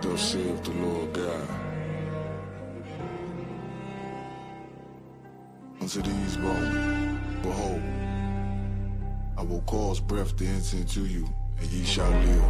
Thus saith the Lord God. Unto these bones, behold, I will cause breath to enter into you, and ye shall live.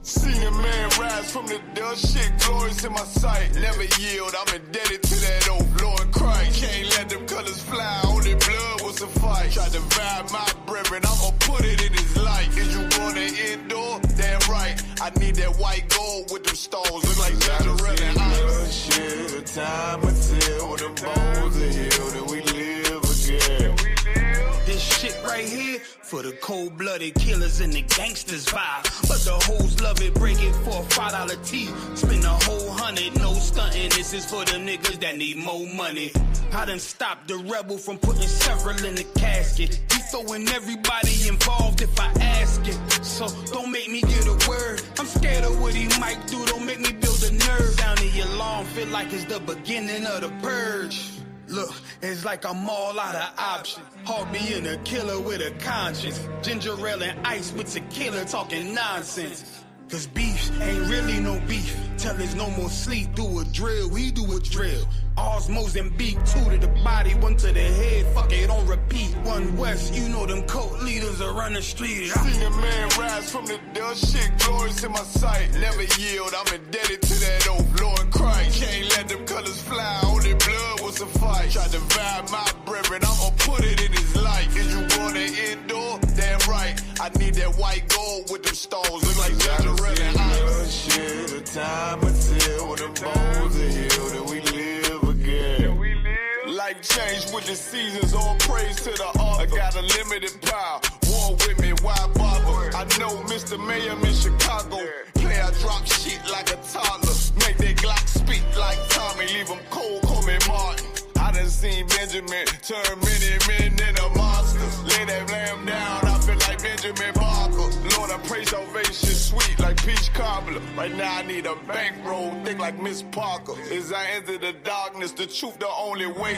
Seen a man rise from the dust, shit glorious in my sight. Never yield, I'm indebted to that old Lord Christ. Can't let them colors fly, only blood will suffice. Try to vibe my brethren, I'ma put it in his life. Is you gonna endure? Damn right, I need that white gold with them stones. Look like Nazareth and ice. Shit, the time until the bones are healed and we live again. This shit right here for the cold-blooded killers and the gangsters vibe. But the hoes love it, break it for a $5 T. Spend a whole 100, no stunting. This is for the niggas that need more money. I done stopped the rebel from putting several in the casket. He throwing everybody involved if I ask it. So don't make me get a word. I'm scared of what he might do. Don't make me build a nerve. Down in your lawn, feel like it's the beginning of the purge. Look, it's like I'm all out of options. Hard being a killer with a conscience. Ginger ale and ice with tequila talking nonsense. Cause beef ain't really no beef. Till there's no more sleep, do a drill, we do a drill. Ours Mozambique, 2 to the body, 1 to the head, fuck it, on repeat. 1 West, you know them cult leaders are running the street. Seen a man rise from the dust, shit glorious in my sight. Never yield, I'm indebted to that old Lord Christ. Can't let them colors fly, only blood will suffice. Try to vibe my brethren, I'ma put it in his life. Is you gonna endure? Damn right, I need that white gold with them stones. Look like Nazareth and ice. Shit, the time until the bones are healed and we live again. Life changed with the seasons, all praise to the author. I got a limited power, war with me, why bother? I know Mr. Mayhem in Chicago. Play, I drop shit like a toddler. Make that Glock speak like Tommy, leave him cold, call me Martin. I done seen Benjamin turn many men into monsters. Lay that lamb down, I feel like Benjamin Barker. Lord, I pray salvation sweet like peach cobbler. Right now I need a bankroll thick like Miss Parker. As I enter the darkness, the truth the only way.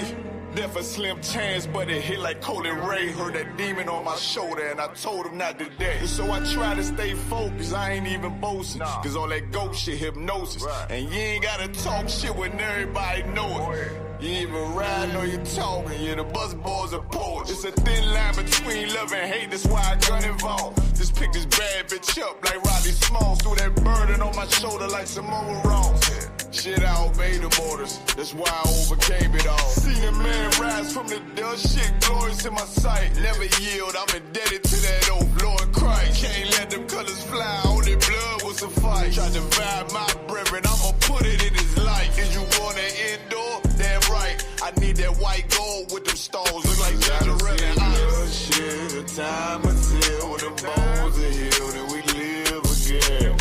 Death a slim chance, but it hit like Colin Ray. Heard that demon on my shoulder and I told him not today. And so I try to stay focused, I ain't even boasting. Cause all that ghost shit hypnosis. And you ain't gotta talk shit when everybody know it. You ain't even ride nor you talking, yeah, the bus boys are poets. It's a thin line between love and hate, that's why I got involved. Just pick this bad bitch up like Roddy Smalls. Threw that burden on my shoulder like Samoa Ross. Shit, I obey the orders, that's why I overcame it all. Seen a man rise from the dust, shit glorious in my sight. Never yield, I'm indebted to that old Lord Christ. Can't let them colors fly, only blood will suffice. Try to vibe my brethren, I'ma put it in his life. Is you gonna endure? Damn right, I need that white gold with them stones. Look like Nazareth and ice. Shit, the time until the bones are healed and we live again.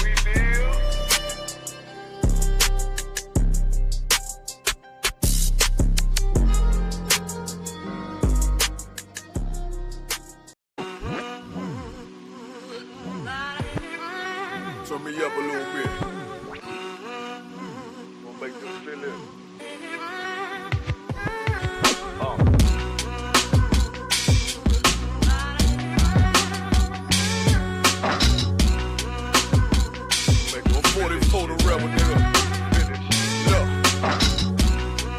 Turn me up a little bit. Gonna make them feel it. Make 144 the rebel nigga. Look.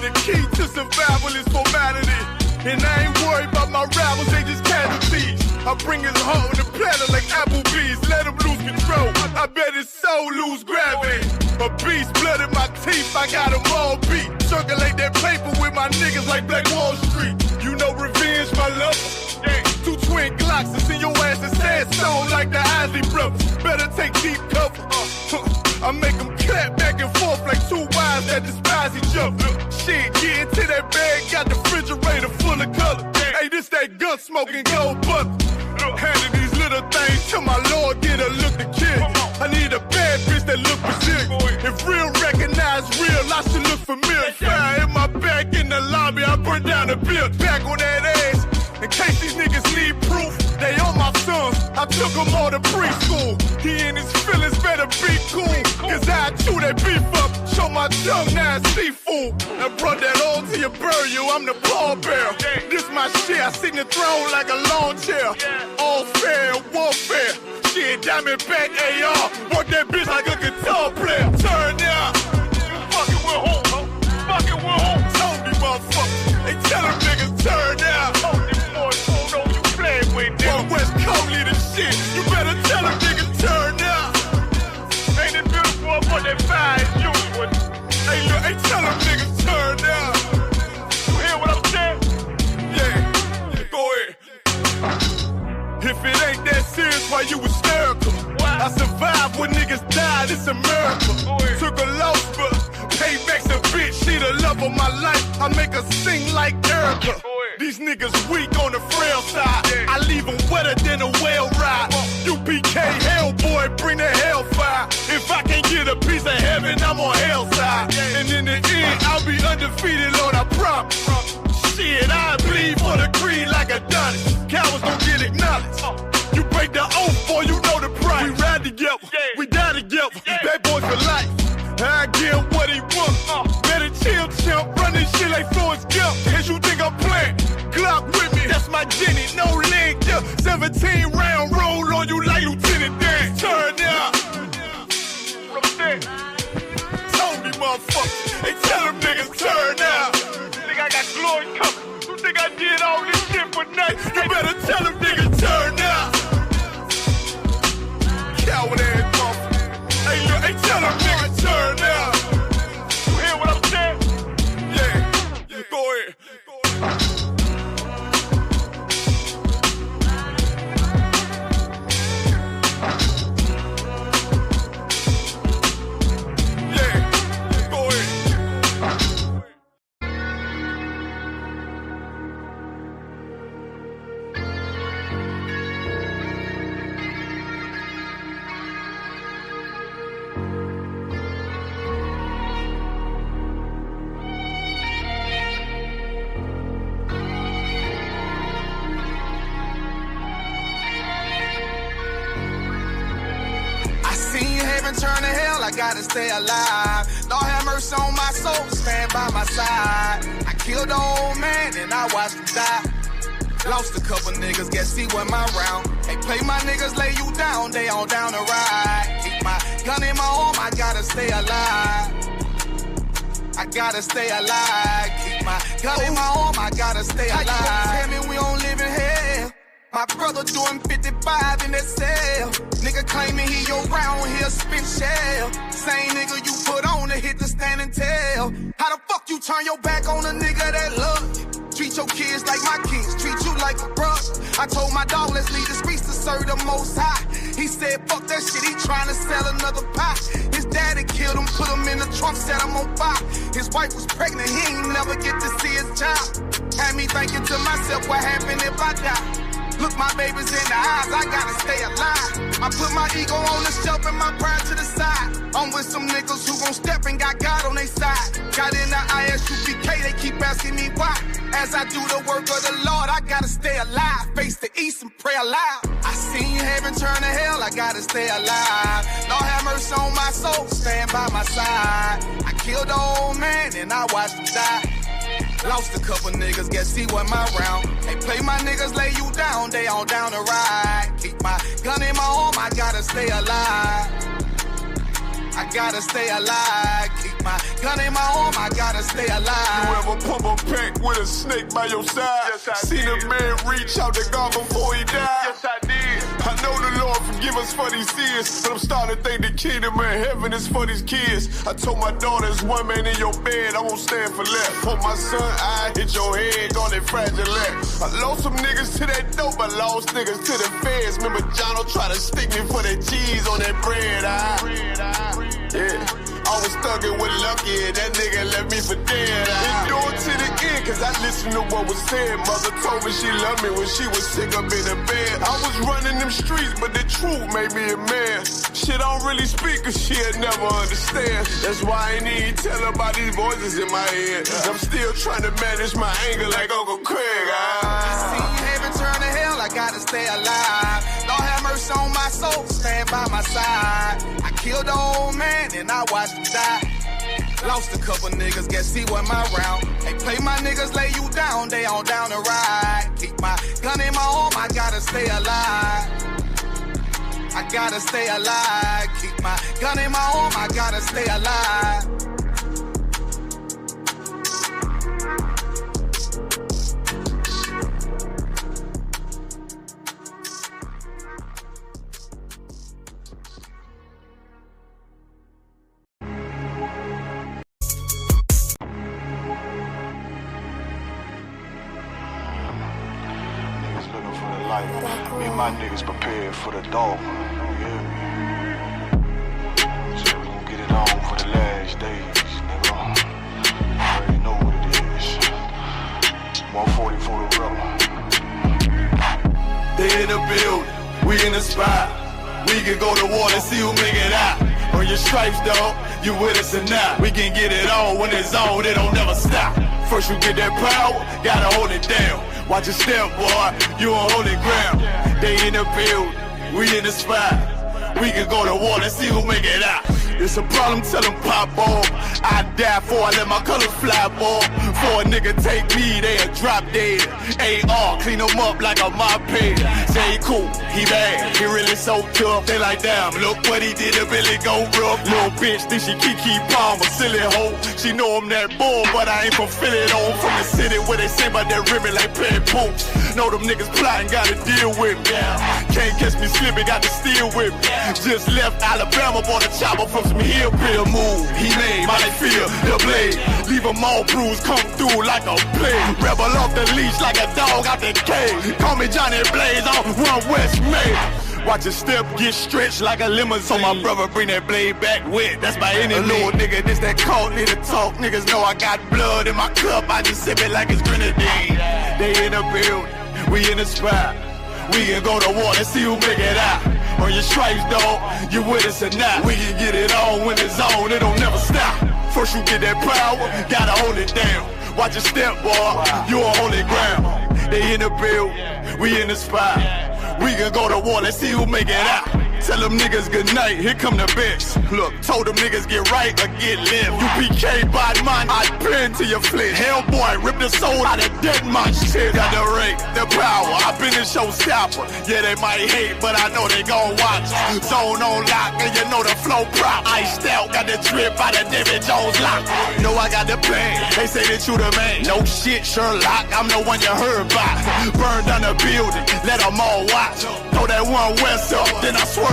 The key to survival is formality. And I ain't worried about my rivals, they just casualties. I bring his heart on the platter like Applebee's. Let him lose control, I bet his soul lose gravity. A beast, blood in my teeth, I got them all beat. Circulate that paper with my niggas like Black Wall Street. You know revenge, my love. Yeah. 2 twin Glocks and send your ass to sandstone like the Isley brothers. Better take deep cover. I make them clap back and forth like 2 wives that despise each other. Shit, get into that bag, got the refrigerator full of color. Hey, this that gun smoking gold butter. Handing these little things to my Lord, get a look to kill. I need a bad bitch that look legit. If real recognize real, I should look familiar. Fire in my back in the lobby, I burn down the build. Back on that ass, in case these niggas need proof. They all my sons, I took them all to preschool. He and his feelings better be cool, cause I chew that beef up. Show my tongue, now it's seafood. And brought that all to your burial, I'm the pallbearer. This my shit, I sit in the throne like a lawn chair. All fair, warfare. Shit, Diamondback AR. Work that bitch like a guitar player. Turn down. Fucking with home, huh? Fucking with home. Told me, motherfucker. They tell them niggas turn down. Told them boys, hold on, you playing with them. West Coast leader shit. You better tell them niggas turn down. Ain't it beautiful up on that fire as usual? Hey, look, hey, tell them niggas turn down. You hear what I'm saying? Yeah, go ahead. If it ain't that serious, why you hysterical? I survived when niggas died, it's a miracle. Took a loss, but payback's a bitch. She the love of my life, I make her sing like Erica. These niggas weak on the frail side. I leave them wetter than a whale ride. UPK Hellboy, bring the hellfire. If I can't get a piece of heaven, I'm on hell's side. And in the end, I'll be undefeated, Lord, I promise. Shit, I bleed for the creed like Adonis. Cowards don't get acknowledged. You break the oath, boy, you know the price. We ride together, we die together. Bad boys for life. I get what he want. Better chill, chump. Run this shit like Forrest Gump. Cause you think I'm playing. Glock with me, that's my Jenny. No leg, yeah. 17 round roll on you like Lieutenant Dan. Turn down. What I'm saying? Told me, motherfucker. They tell them niggas turn down. Think I got glory coming. You think I did all this shit for nothing? You better tell them niggas turn down. Coward ass motherfucker. Hey, look, hey, tell them niggas turn down. You hear what I'm saying? Yeah, go ahead. Turn to hell, I gotta stay alive. Lord have mercy on my soul, stand by my side. I killed the old man and I watched him die. Lost a couple niggas, guess he wasn't my round. Hey, play my niggas, lay you down, they all down the ride. Keep my gun in my arm, I gotta stay alive. I gotta stay alive. Keep my gun in my arm, I gotta stay alive. Tell me we don't live in hell. My brother doing 55 in that cell. Nigga claiming he your round, he'll spin shell. Same nigga you put on to hit the stand and tell. How the fuck you turn your back on a nigga that love you? Treat your kids like my kids, treat you like a brother. I told my dog, let's leave the streets to serve the most high. He said, fuck that shit, he tryna sell another pie. His daddy killed him, put him in the trunk, set him on fire. His wife was pregnant, he ain't never get to see his child. Had me thinking to myself, what happened if I die? Look my babies in the eyes, I gotta stay alive. I put my ego on the shelf and my pride to the side. I'm with some niggas who gon' step and got God on their side. Got in the ISUPK, they keep asking me why. As I do the work of the Lord, I gotta stay alive. Face the east and pray aloud. I seen heaven turn to hell, I gotta stay alive. Lord have mercy on my soul, stand by my side. I killed the old man and I watched him die. Lost a couple niggas, guess he wasn't my round. Hey, play my niggas, lay you down, they all down the ride. Keep my gun in my arm, I gotta stay alive. I gotta stay alive. Keep my gun in my arm, I gotta stay alive. You ever pump a pack with a snake by your side? Yes, I Seen did. a man reach out to God before he died? Yes, I did. I know the Lord forgive us for these sins, but I'm starting to think the kingdom of heaven is for these kids. I told my daughter, there's one man in your bed, I won't stand for left. For my son, I hit your head, on that fragile leg. I lost some niggas to that dope, I lost niggas to the feds. Remember Jono tried to stick me for that cheese on that bread, yeah. I was thuggin' with Lucky, that nigga left me for dead. Endure to the end, cause I listened to what was said. Mother told me she loved me when she was sick up in the bed. I was running them streets, but the truth made me a man. Shit, I don't really speak, cause she'll never understand. That's why I ain't even tell her about these voices in my head. I'm still trying to manage my anger like Uncle Craig. I see heaven turn to hell, I gotta stay alive. Lord have mercy on my soul, stand by my side. I killed the old man and I watched him die. Lost Lost a couple niggas, guess he wasn't my round. Hey, play my niggas, lay you down, they on down the ride. Keep my gun in my arm, I gotta stay alive. I gotta stay alive. Keep my gun in my arm, I gotta stay alive. Me and my niggas prepared for the dog. You hear me? So we gon' get it on for the last days, nigga. You already know what it is. 140 for the rubber. They in the building, we in the spot. We can go to war and see who make it out. On your stripes, dog, you with us or not. We can get it on when it's on, it don't never stop. First you get that power, gotta hold it down. Watch your step, boy, you on holy ground. They in the building, we in the spot. We can go to war and see who make it out. It's a problem, tell them pop off. I die for I let my colors fly, boy. For a nigga take me, they a drop dead. AR, clean them up like a mop head. Say he cool, he bad, he really so tough. They like, damn, look what he did to Billy go rough. Little bitch, think she Kiki Palmer, silly hoe. She know I'm that bull, but I ain't from Philly though. From the city where they say about that ribbon like Perry Poops. Know them niggas plotting, gotta deal with me. Can't catch me slipping, got to steal with me. Just left Alabama, bought a chopper from some hillbilly move. He made my feel the blade. Leave them all bruised, come through like a plague. Rebel off the leash like a dog out the cage. Call me Johnny Blaze on Run West May. Watch your step get stretched like a limousine. So my brother bring that blade back wet. That's by any little nigga, this that cult need to talk. Niggas know I got blood in my cup. I just sip it like it's grenadine. They in the building, we in the spot. We can go to war and see who make it out. On your stripes, dog, you with us or not. We can get it on when it's on, it don't never stop. First you get that power, gotta hold it down. Watch your step, boy, you on holy ground. They in the build, we in the spot. We can go to war, let's see who make it out. Tell them niggas good night, here come the bitch. Look, told them niggas get right or get left. UPK bad man, I pin to your flesh. Hellboy, rip the soul out of dead man shit. Got the rate, the power, I been the showstopper. Yeah, they might hate, but I know they gon' watch. Zone on lock, and you know the flow prop. Iced out, got the drip out of David Jones lock. Know I got the pain, they say that you the man. No shit, Sherlock, I'm the one you heard about. Burn down the building, let them all watch. Throw that one west up, then I swear.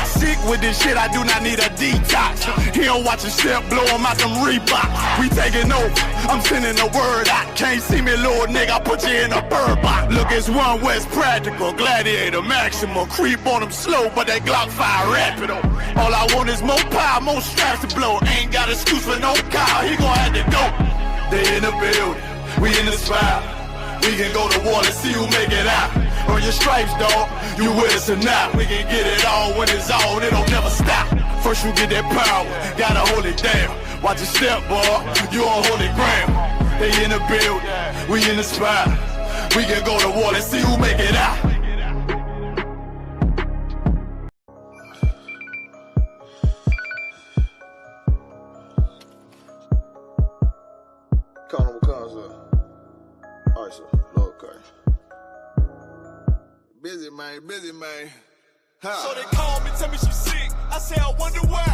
Sick with this shit, I do not need a detox. He don't watch a step, blow him out them Reeboks. We taking over, I'm sending the word out. Can't see me, little nigga, I put you in a bird box. Look, it's One West practical, gladiator, maximum. Creep on them slow, but that Glock 5 rapid. All I want is more power, more straps to blow. Ain't got excuse for no car, he gon' have to go. They in the building, we in the spot. We can go to war and see who make it out. On your stripes, dog, you with us or not. We can get it on when it's on, it don't never stop. First you get that power, gotta hold it down. Watch your step, boy, you on holy ground. They in the building, we in the spot. We can go to war and see who make it out. Carnival concert. Alright, sir. Okay. Busy, man, busy, man. So they call me, tell me she's sick. I say, I wonder why.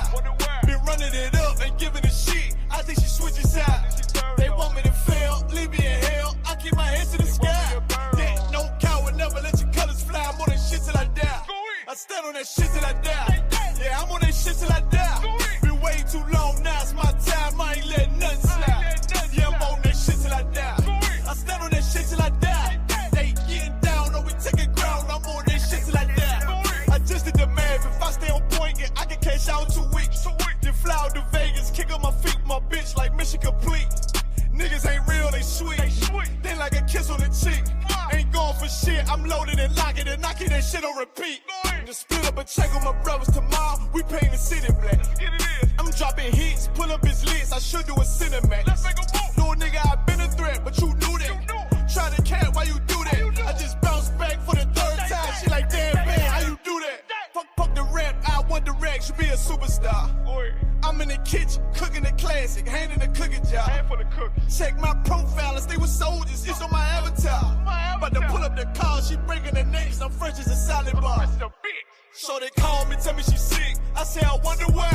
Been running it up and giving a shit. I think she switching sides. They want me to fail, leave me in hell. I keep my head to the sky. Yeah, no coward, never let your colors fly. I'm on that shit till I die. I stand on that shit till I die. Yeah, I'm on that shit till I die. Been waiting too long, now it's my time. I ain't letting nothing slide. Yeah, I'm on that shit till I die. I stand on that shit till I die. They getting down, or we taking ground. I'm on that shit till I die. I just did the math. If I stay on point, yeah, I can cash out 2 weeks. Then fly out to Vegas, kick up my feet, my bitch like mission complete. Niggas ain't real, they sweet. They like a kiss on the cheek. Ain't going for shit, I'm loaded and locking and knocking that shit on repeat. Just split up a check on my brothers tomorrow. We paint the city black. I'm dropping hits, pull up his list. I should do a cinematic. Little nigga, I been a threat, but you knew that. Try to cat, why you do that? I just bounced back for the 3rd time. She like, damn man, how you do that? Fuck the rap, I want direct, you be a superstar. I'm in the kitchen, cooking the classic. hand in the cookie jar. Hand for the cookies. Check my profile and stay with soldiers. It's on my avatar. About to pull up the car, she breaking the names. I'm French as a salad bar. So they call me, tell me she's sick. I say I wonder why.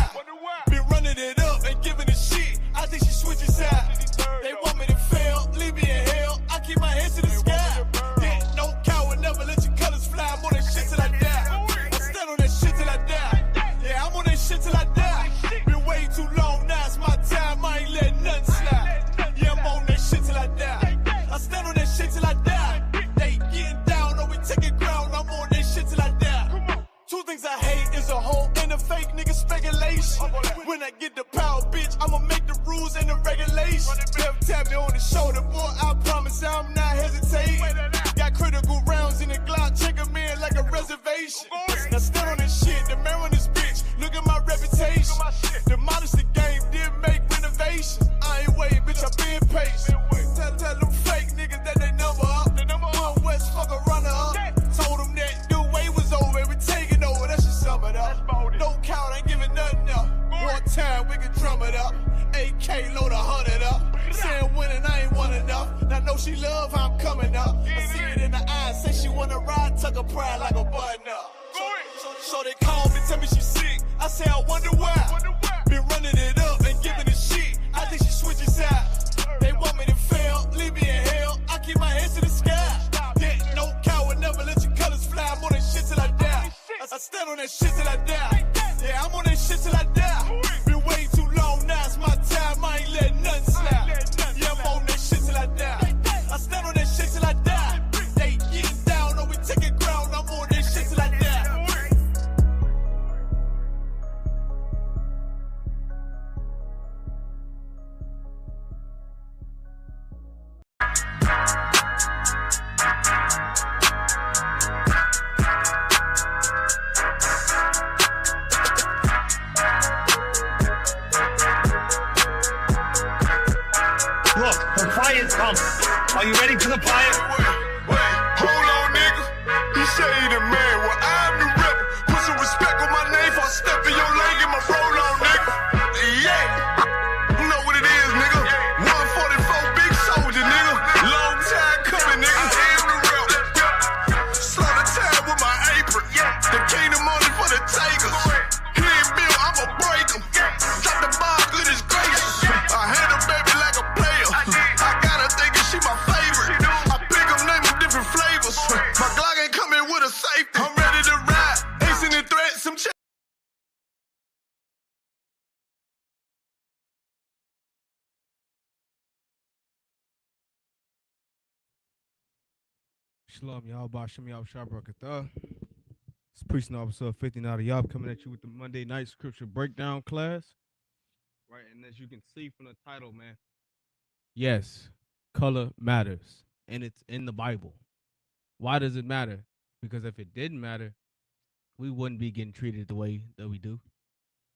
Been running it up and giving it shit. I think she switches sides. They want me to fail, leave me in hell. I keep my head to the sky. Yeah, no coward, never let your colors fly. I'm on that shit till I die. I stand on that shit till I die. Yeah, I'm on that shit till I die. Been way too long, now it's my time. I ain't letting nothing slide. Yeah, I'm on that shit till I die. I stand on that shit till I die. They getting down, or we taking ground. I'm on that shit till I die. Two things I hate is a hoe and a fake nigga speculation. When I get the power, bitch, I'ma make the rules and the regulations. Never tap me on the shoulder, boy, I promise I'm not hesitating. Got critical rounds in the Glock, check 'em in like a reservation. Now stand on this shit, the man on this bitch, look at my reputation. The modesty game did make renovations. I ain't waiting, bitch, I been patient. Tell them fake niggas that they number up. One West fuck a runner up. Told them that the way was over, we taking over, that should sum it up. No count, ain't giving nothing up. One time, we can drum it up. AK load 100 up. Saying winning, I ain't won enough. Now know she love how I'm coming up. I see it in the eyes, say she wanna ride, tuck her pride like a button up. So they call me, tell me she's sick. I say I wonder why. Been running it up and giving it shit. I think she switches sides. They want me to fail, leave me in hell. I keep my head to the sky. Yeah, no coward, never let your colors fly. I'm on that shit till I die. I stand on that shit till I die. Yeah, I'm on that shit till I die. Been way too long, now it's my time. I ain't letting nothing slide. Yeah, I'm on that shit till I die. I stand on that shit till I die. They getting down, or we taking ground. I'm on that shit till I die. Look, the fire's coming. Are you ready for the fire? Wait, hold on, nigga. He say he the man, well, I'm the rep. Put some respect on my name before I step in your lane, get my roll on, nigga. Yeah. You know what it is, nigga. 144 big soldier, nigga. Long time coming, nigga. I am the rep. Slow the time with my apron. The kingdom only for the takers. He ain't built, I'ma break him. Drop the ball, good as gracious. I handle baby like a player. I got her thinking she my favorite. I pick them, name them different flavors. My Glock ain't coming with a safety. I'm ready to ride. Acing the threats, some shit. Shalom, y'all. Bashem, y'all. Shabrakatah. It's Preaching Officer 59 of y'all coming at you with the Monday night scripture breakdown class. Right, and as you can see from the title, man, yes, color matters, and it's in the Bible. Why does it matter? Because if it didn't matter, we wouldn't be getting treated the way that we do.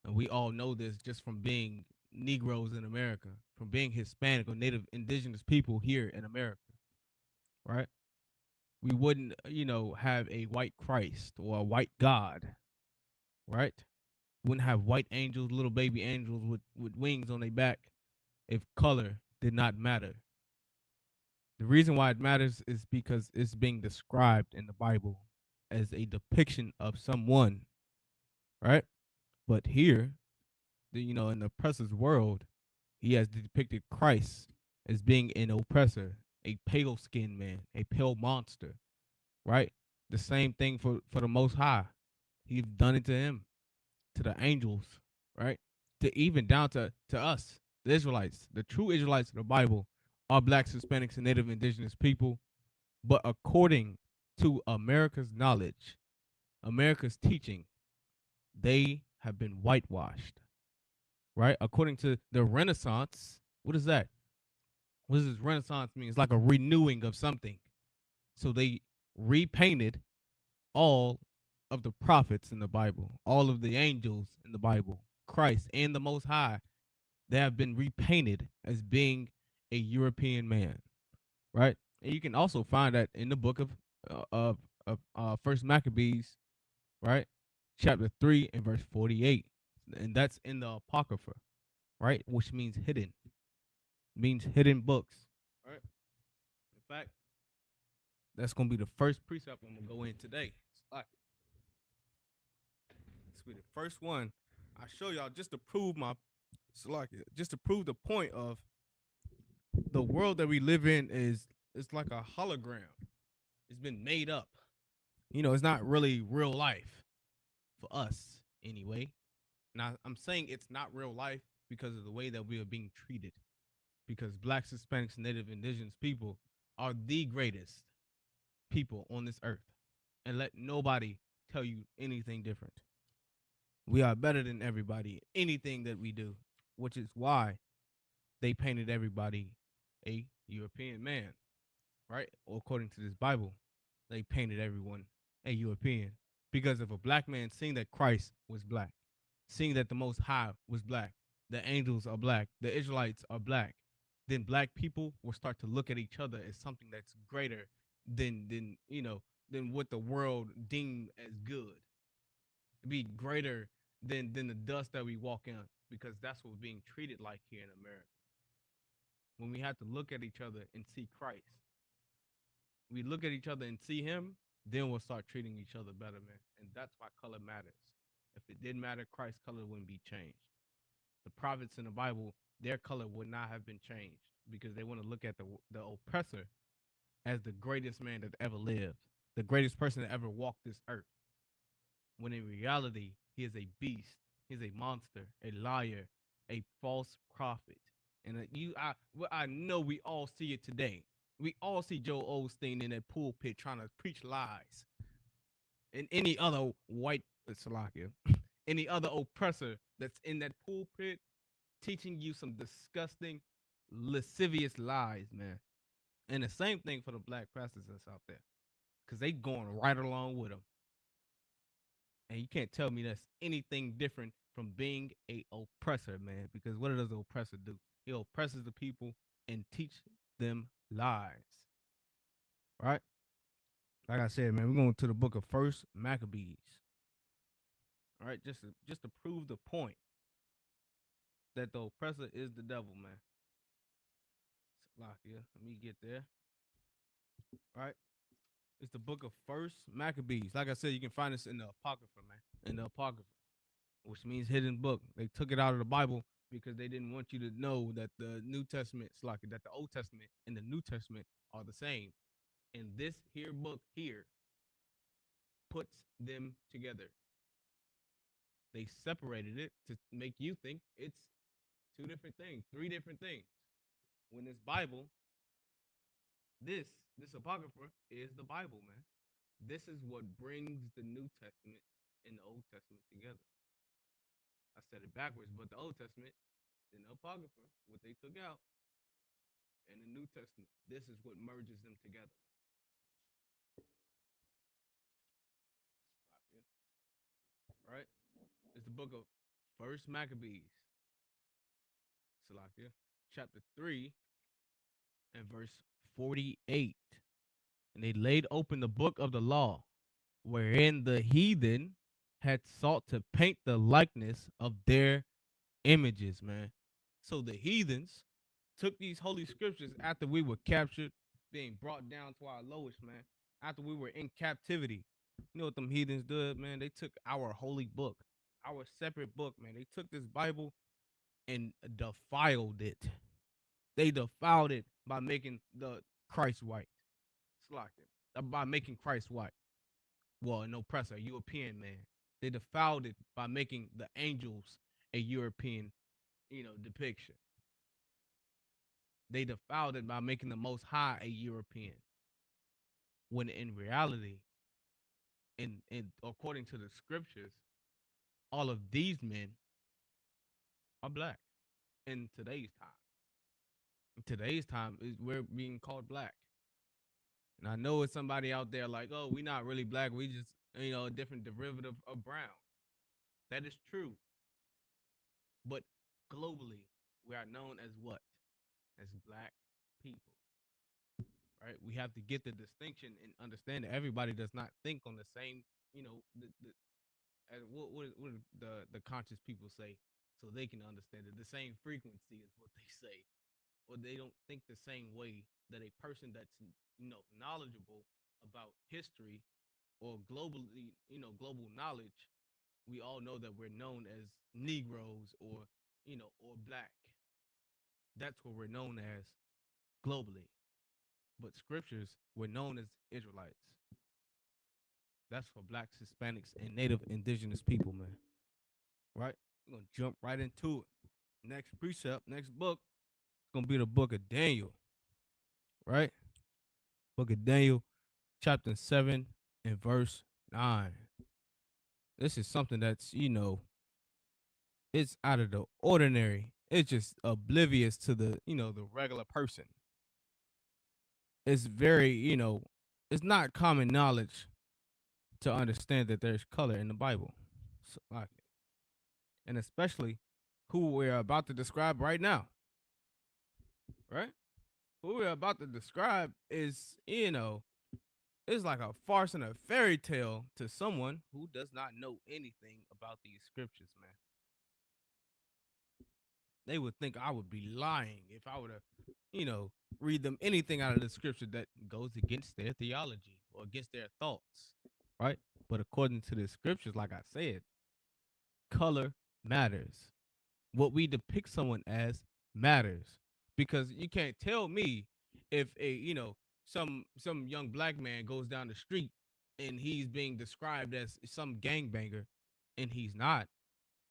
And we all know this just from being Negroes in America, from being Hispanic or Native Indigenous people here in America, right? We wouldn't, have a white Christ or a white God, right? Wouldn't have white angels, little baby angels with wings on their back if color did not matter. The reason why it matters is because it's being described in the Bible as a depiction of someone, right? But here, in the oppressor's world, he has depicted Christ as being an oppressor, a pale skinned man, a pale monster, right? The same thing for the Most High. He's done it to him, to the angels, right? To even down to us, the Israelites, the true Israelites of the Bible are blacks, Hispanics, and Native Indigenous people. But according to America's knowledge, America's teaching, they have been whitewashed, right? According to the Renaissance, what is that? What does this Renaissance mean? It's like a renewing of something. So they repainted all of the prophets in the Bible, all of the angels in the Bible, Christ and the Most High. They have been repainted as being a European man, right? And you can also find that in the book of First Maccabees, right, chapter 3 and verse 48, and that's in the Apocrypha, right? Which means hidden, means hidden books, right? In fact, that's gonna be the first precept I'm gonna go in today. This will be the first one I show y'all just to prove just to prove the point of the world that we live in is it's like a hologram. It's been made up. You know, it's not really real life for us anyway. Now I'm saying it's not real life because of the way that we are being treated. Because blacks, Hispanics, Native, Indigenous people are the greatest people on this earth. And let nobody tell you anything different. We are better than everybody, anything that we do, which is why they painted everybody a European man, right? Or according to this Bible, they painted everyone a European. Because if a black man seeing that Christ was black, seeing that the Most High was black, the angels are black, the Israelites are black, then black people will start to look at each other as something that's greater than what the world deemed as good. Be greater than the dust that we walk in, because that's what we're being treated like here in America. When we have to look at each other and see Christ, we look at each other and see him, then we'll start treating each other better, man. And that's why color matters. If it didn't matter, Christ's color wouldn't be changed. The prophets in the Bible, their color would not have been changed because they want to look at the oppressor as the greatest man that ever lived, the greatest person that ever walked this earth. When in reality, he is a beast, he's a monster, a liar, a false prophet. And I know we all see it today. We all see Joe Osteen in that pulpit trying to preach lies. And any other white Salakia, any other oppressor that's in that pulpit teaching you some disgusting, lascivious lies, man. And the same thing for the black pastors that's out there, because they going right along with them. And you can't tell me that's anything different from being a oppressor, man. Because what does the oppressor do? He oppresses the people and teach them lies. Right? Like I said, man, we're going to the book of First Maccabees. All right, just to prove the point that the oppressor is the devil, man. Salakia, let me get there. All right. It's the book of First Maccabees. Like I said, you can find this in the Apocrypha, man. In the Apocrypha, which means hidden book. They took it out of the Bible because they didn't want you to know that the New Testament, that the Old Testament and the New Testament are the same. And this here book here puts them together. They separated it to make you think it's two different things, three different things. When this Bible, this Apocrypha is the Bible, man. This is what brings the New Testament and the Old Testament together. I said it backwards, but the Old Testament and the Apocrypha, what they took out, and the New Testament, this is what merges them together. Right? It's the book of First Maccabees, Salakia, chapter 3 and verse 48. And they laid open the book of the law, wherein the heathen had sought to paint the likeness of their images, man. So the heathens took these holy scriptures after we were captured, being brought down to our lowest, man. After we were in captivity. You know what them heathens did, man? They took our holy book, our separate book, man. They took this Bible and defiled it. They defiled it by making the Christ white. By making Christ white. Well, an oppressor, a European man. They defiled it by making the angels a European, depiction. They defiled it by making the Most High a European. When in reality, in according to the scriptures, all of these men are black in today's time. In today's time, we're being called black. And I know it's somebody out there like, oh, we're not really black. We just, a different derivative of brown. That is true. But globally, we are known as what? As black people. Right? We have to get the distinction and understand that everybody does not think on the same, as what the conscious people say, so they can understand it. The same frequency is what they say, or they don't think the same way that a person that's knowledgeable about history or globally, global knowledge. We all know that we're known as Negroes or black. That's what we're known as globally. But scriptures, we're known as Israelites. That's for blacks, Hispanics, and native indigenous people, man. Right? We're gonna jump right into it. Next precept, next book, it's gonna be the book of Daniel. Right? Book of Daniel, chapter 7 and verse 9. This is something that's, it's out of the ordinary. It's just oblivious to the regular person. It's very, it's not common knowledge to understand that there's color in the Bible. So, like, and especially who we're about to describe right now. Right? Who we're about to describe is, it's like a farce and a fairy tale to someone who does not know anything about these scriptures, man. They would think I would be lying if I were to, read them anything out of the scripture that goes against their theology or against their thoughts, right? But according to the scriptures, like I said, color matters. What we depict someone as matters, because you can't tell me if some young black man goes down the street and he's being described as some gangbanger, and he's not.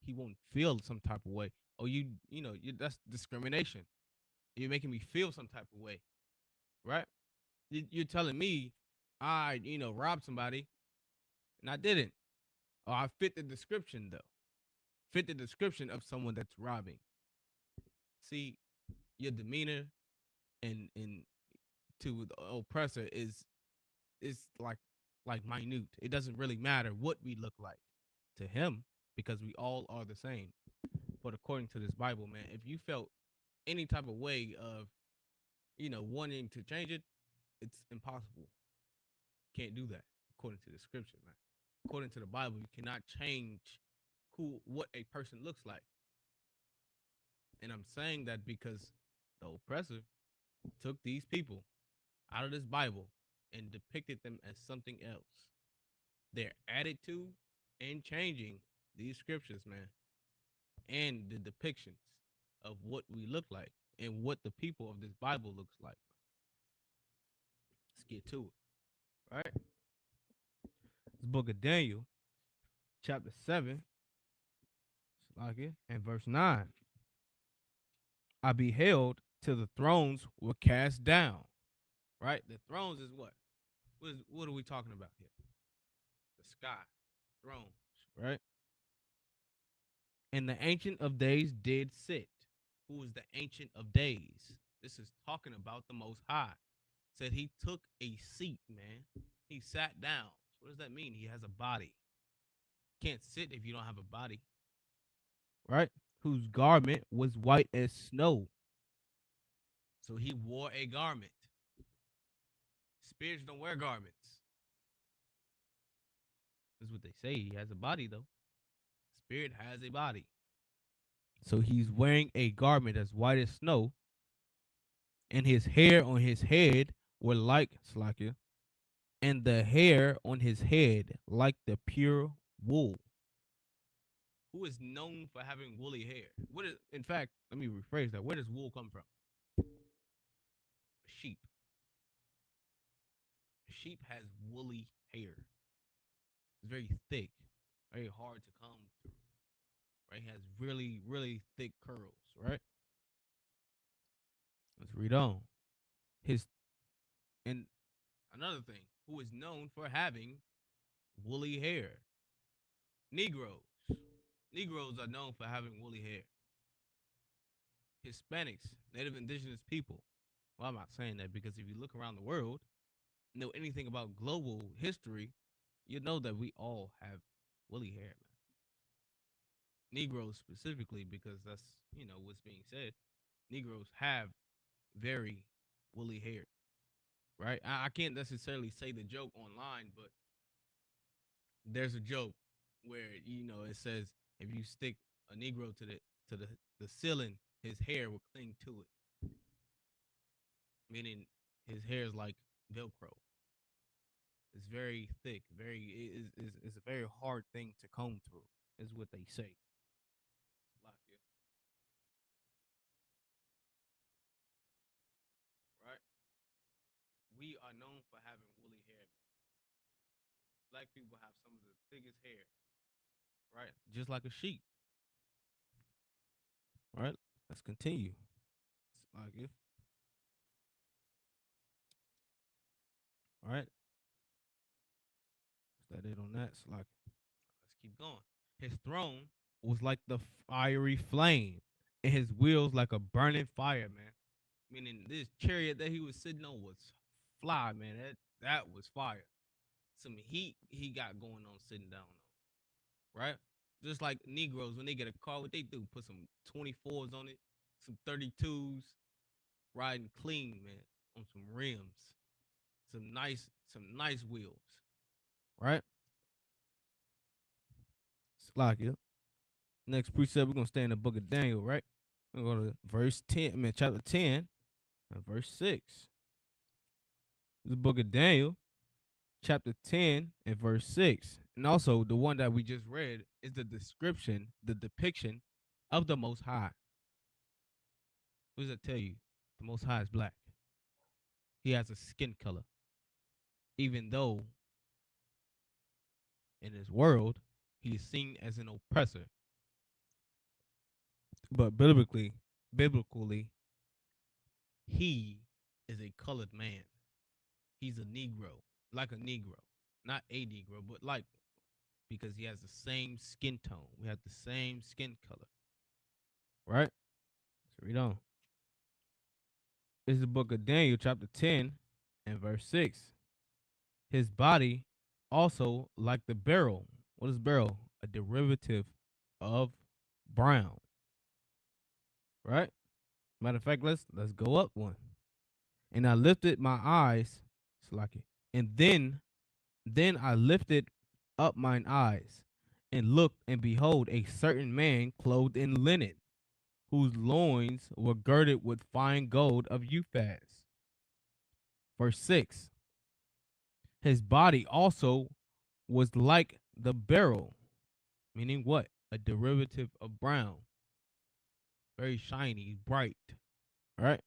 He won't feel some type of way. Oh, that's discrimination. You're making me feel some type of way, right? You're telling me I, robbed somebody and I didn't. Oh, I fit the description though. Fit the description of someone that's robbing. See, your demeanor and to the oppressor is like minute. It doesn't really matter what we look like to him, because we all are the same. But according to this Bible, man, if you felt any type of way of, wanting to change it, it's impossible. Can't do that according to the scripture, man. According to the Bible, you cannot change what a person looks like. And I'm saying that because the oppressor took these people out of this Bible and depicted them as something else. They're added to and changing these scriptures, man, and the depictions of what we look like and what the people of this Bible looks like. Let's get to it. Right? This book of Daniel, chapter 7, and verse 9. I beheld till the thrones were cast down. Right? The thrones is what? What are we talking about here? The sky. Thrones. Right? And the Ancient of Days did sit. Who is the Ancient of Days? This is talking about the Most High. Said he took a seat, man. He sat down. What does that mean? He has a body. Can't sit if you don't have a body. Right? Whose garment was white as snow. So he wore a garment. Spirits don't wear garments. That's what they say. He has a body, though. Spirit has a body. So he's wearing a garment as white as snow, and his hair on his head were like Slakia, and the hair on his head like the pure wool. Who is known for having woolly hair? In fact, let me rephrase that. Where does wool come from? Sheep. Sheep has woolly hair. It's very thick, very hard to comb through. Right? He has really, really thick curls, right? Let's read on. And another thing, who is known for having woolly hair? Negroes. Negroes are known for having woolly hair. Hispanics, native indigenous people. Well, I'm not saying that, because if you look around the world, know anything about global history, you know that we all have woolly hair, man. Negroes specifically, because that's, what's being said. Negroes have very woolly hair, right? I can't necessarily say the joke online, but there's a joke where, it says if you stick a Negro to to the ceiling, his hair would cling to it, meaning his hair is like Velcro. It's very thick, very is a very hard thing to comb through, is what they say. Like it, right? We are known for having woolly hair. Black people have some of the thickest hair, right? Just like a sheep, right? Let's continue. Like it, all right? Is that it on that? It's like, let's keep going. His throne was like the fiery flame, and his wheels like a burning fire, man. Meaning this chariot that he was sitting on was fly, man. That was fire. Some heat he got going on sitting down on, right? Just like Negroes when they get a car, what they do? Put some 24s on it, some 32s, riding clean, man, on some rims, some nice wheels, right? Slakia. Next precept, we're gonna stay in the book of Daniel, right? We're gonna go to verse 10, I mean chapter 10 and verse 6. The book of Daniel, chapter 10 and verse 6. And also the one that we just read is the description, the depiction of the Most High. What does that tell you? The Most High is black. He has a skin color. Even though in his world he is seen as an oppressor. But biblically, he is a colored man. He's a Negro, like a Negro. Not a Negro, but like, because he has the same skin tone. We have the same skin color. Right? So read on. This is the book of Daniel, chapter 10 and verse 6. His body also like the beryl. What is beryl? A derivative of brown. Right? Matter of fact, let's go up one. And I lifted my eyes, Slaki, and then I lifted up mine eyes and looked, and behold, a certain man clothed in linen, whose loins were girded with fine gold of Uphaz. Verse 6. His body also was like the beryl, meaning what? A derivative of brown. Very shiny, bright. All right?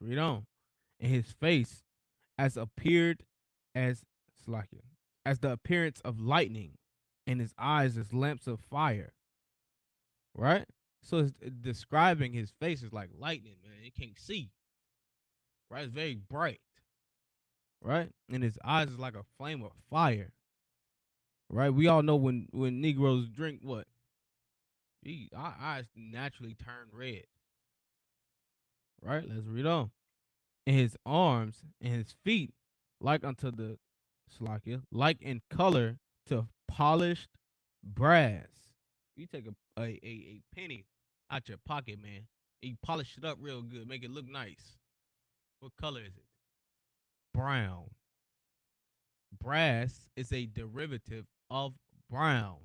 Let's read on. And his face as appeared as Slakia, as the appearance of lightning, and his eyes as lamps of fire. Right? So it's describing his face is like lightning, man. You can't see. Right? It's very bright. Right? And his eyes is like a flame of fire. Right? We all know when Negroes drink what? Our eyes naturally turn red. Right? Let's read on. And his arms and his feet like unto the Slakia, like in color to polished brass. You take a penny out your pocket, man, and you polish it up real good, make it look nice. What color is it? Brown. Brass is a derivative of brown.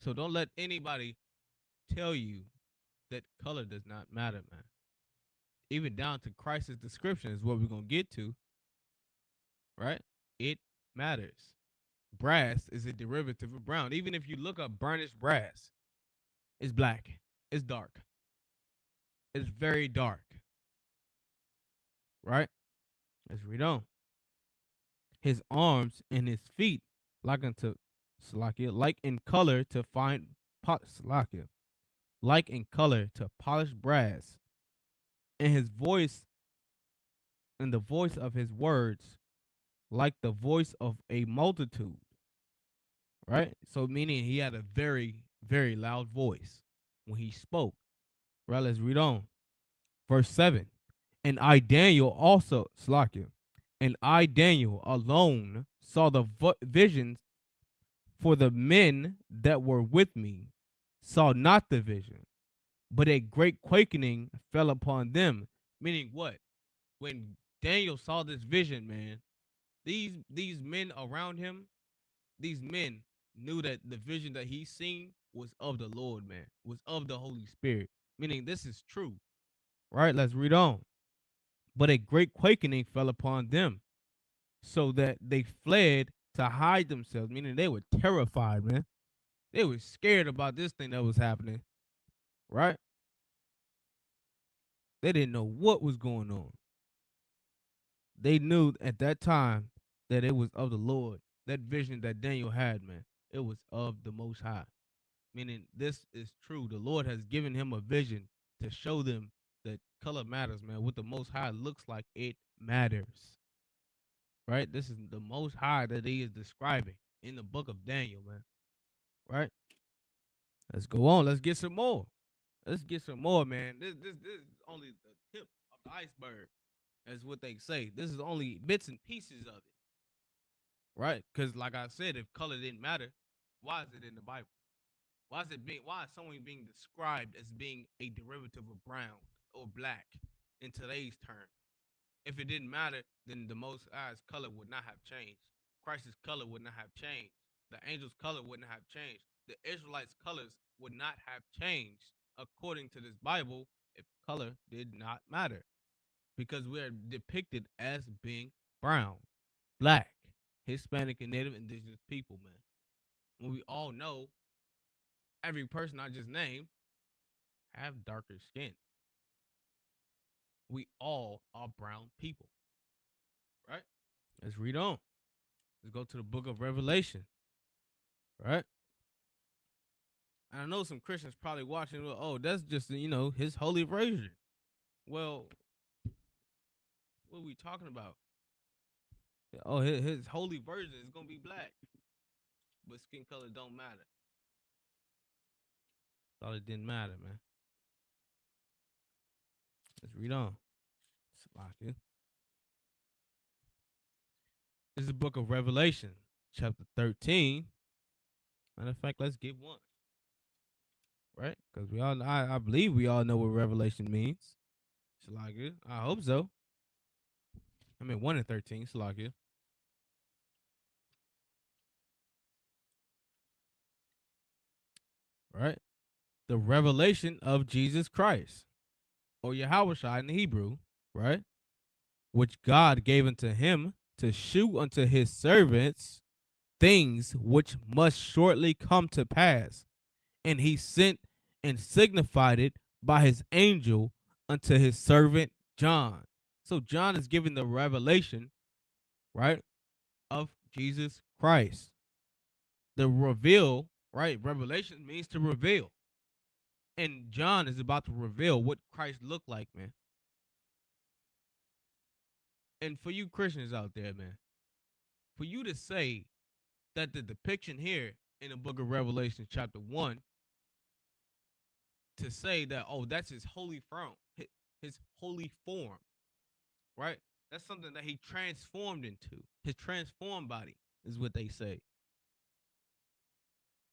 So don't let anybody tell you that color does not matter, man. Even down to Christ's description is what we're going to get to, right? It matters. Brass is a derivative of brown. Even if you look up burnished brass, it's black. It's dark. It's very dark. Right? Let's read on. His arms and his feet like unto Salakia, like in color to fine Salakia, like in color to polished brass, and his voice and the voice of his words like the voice of a multitude. Right? So meaning he had a very, very loud voice when he spoke. Right? Let's read on. Verse 7. And I, Daniel, also, Salakia, and I, Daniel, alone saw the visions, for the men that were with me saw not the vision, but a great quaking fell upon them. Meaning what? When Daniel saw this vision, man, these men around him, these men knew that the vision that he seen was of the Lord, man, was of the Holy Spirit, meaning this is true, right? Let's read on. But a great quaking fell upon them, so that they fled to hide themselves, meaning they were terrified, man. They were scared about this thing that was happening, right? They didn't know what was going on. They knew at that time that it was of the Lord. That vision that Daniel had, man, it was of the Most High. Meaning this is true. The Lord has given him a vision to show them that color matters, man. What the Most High looks like, it matters. Right? This is the Most High that he is describing in the book of Daniel, man. Right? Let's go on. Let's get some more. Let's get some more, man. This is only the tip of the iceberg, as what they say. This is only bits and pieces of it. Right? Because like I said, if color didn't matter, why is it in the Bible? Why is someone being described as being a derivative of brown or black in today's term? If it didn't matter, then the Most High's color would not have changed. Christ's color would not have changed. The angel's color wouldn't have changed. The Israelites' colors would not have changed according to this Bible if color did not matter. Because we are depicted as being brown, black, Hispanic, and Native Indigenous people, man. When we all know every person I just named have darker skin. We all are brown people, right? Let's read on. Let's go to the book of Revelation, right? And I know some Christians probably watching, well, oh, that's just, his holy version. Well, what are we talking about? Oh, his holy version is going to be black, but skin color don't matter. Thought it didn't matter, man. Let's read on. This is the book of Revelation, chapter 13. Matter of fact, let's get one. Right? Because I believe we all know what Revelation means. Salakia. I hope so. I mean, 1 and 13, Salakia. Right? The revelation of Jesus Christ, or Yahushua in the Hebrew, right? Which God gave unto him to shew unto his servants things which must shortly come to pass. And he sent and signified it by his angel unto his servant John. So John is giving the revelation, right, of Jesus Christ. The reveal, right? Revelation means to reveal. And John is about to reveal what Christ looked like, man. And for you Christians out there, man, for you to say that the depiction here in the book of Revelation, chapter 1, to say that, oh, that's his holy throne, his holy form, right? That's something that he transformed into. His transformed body is what they say.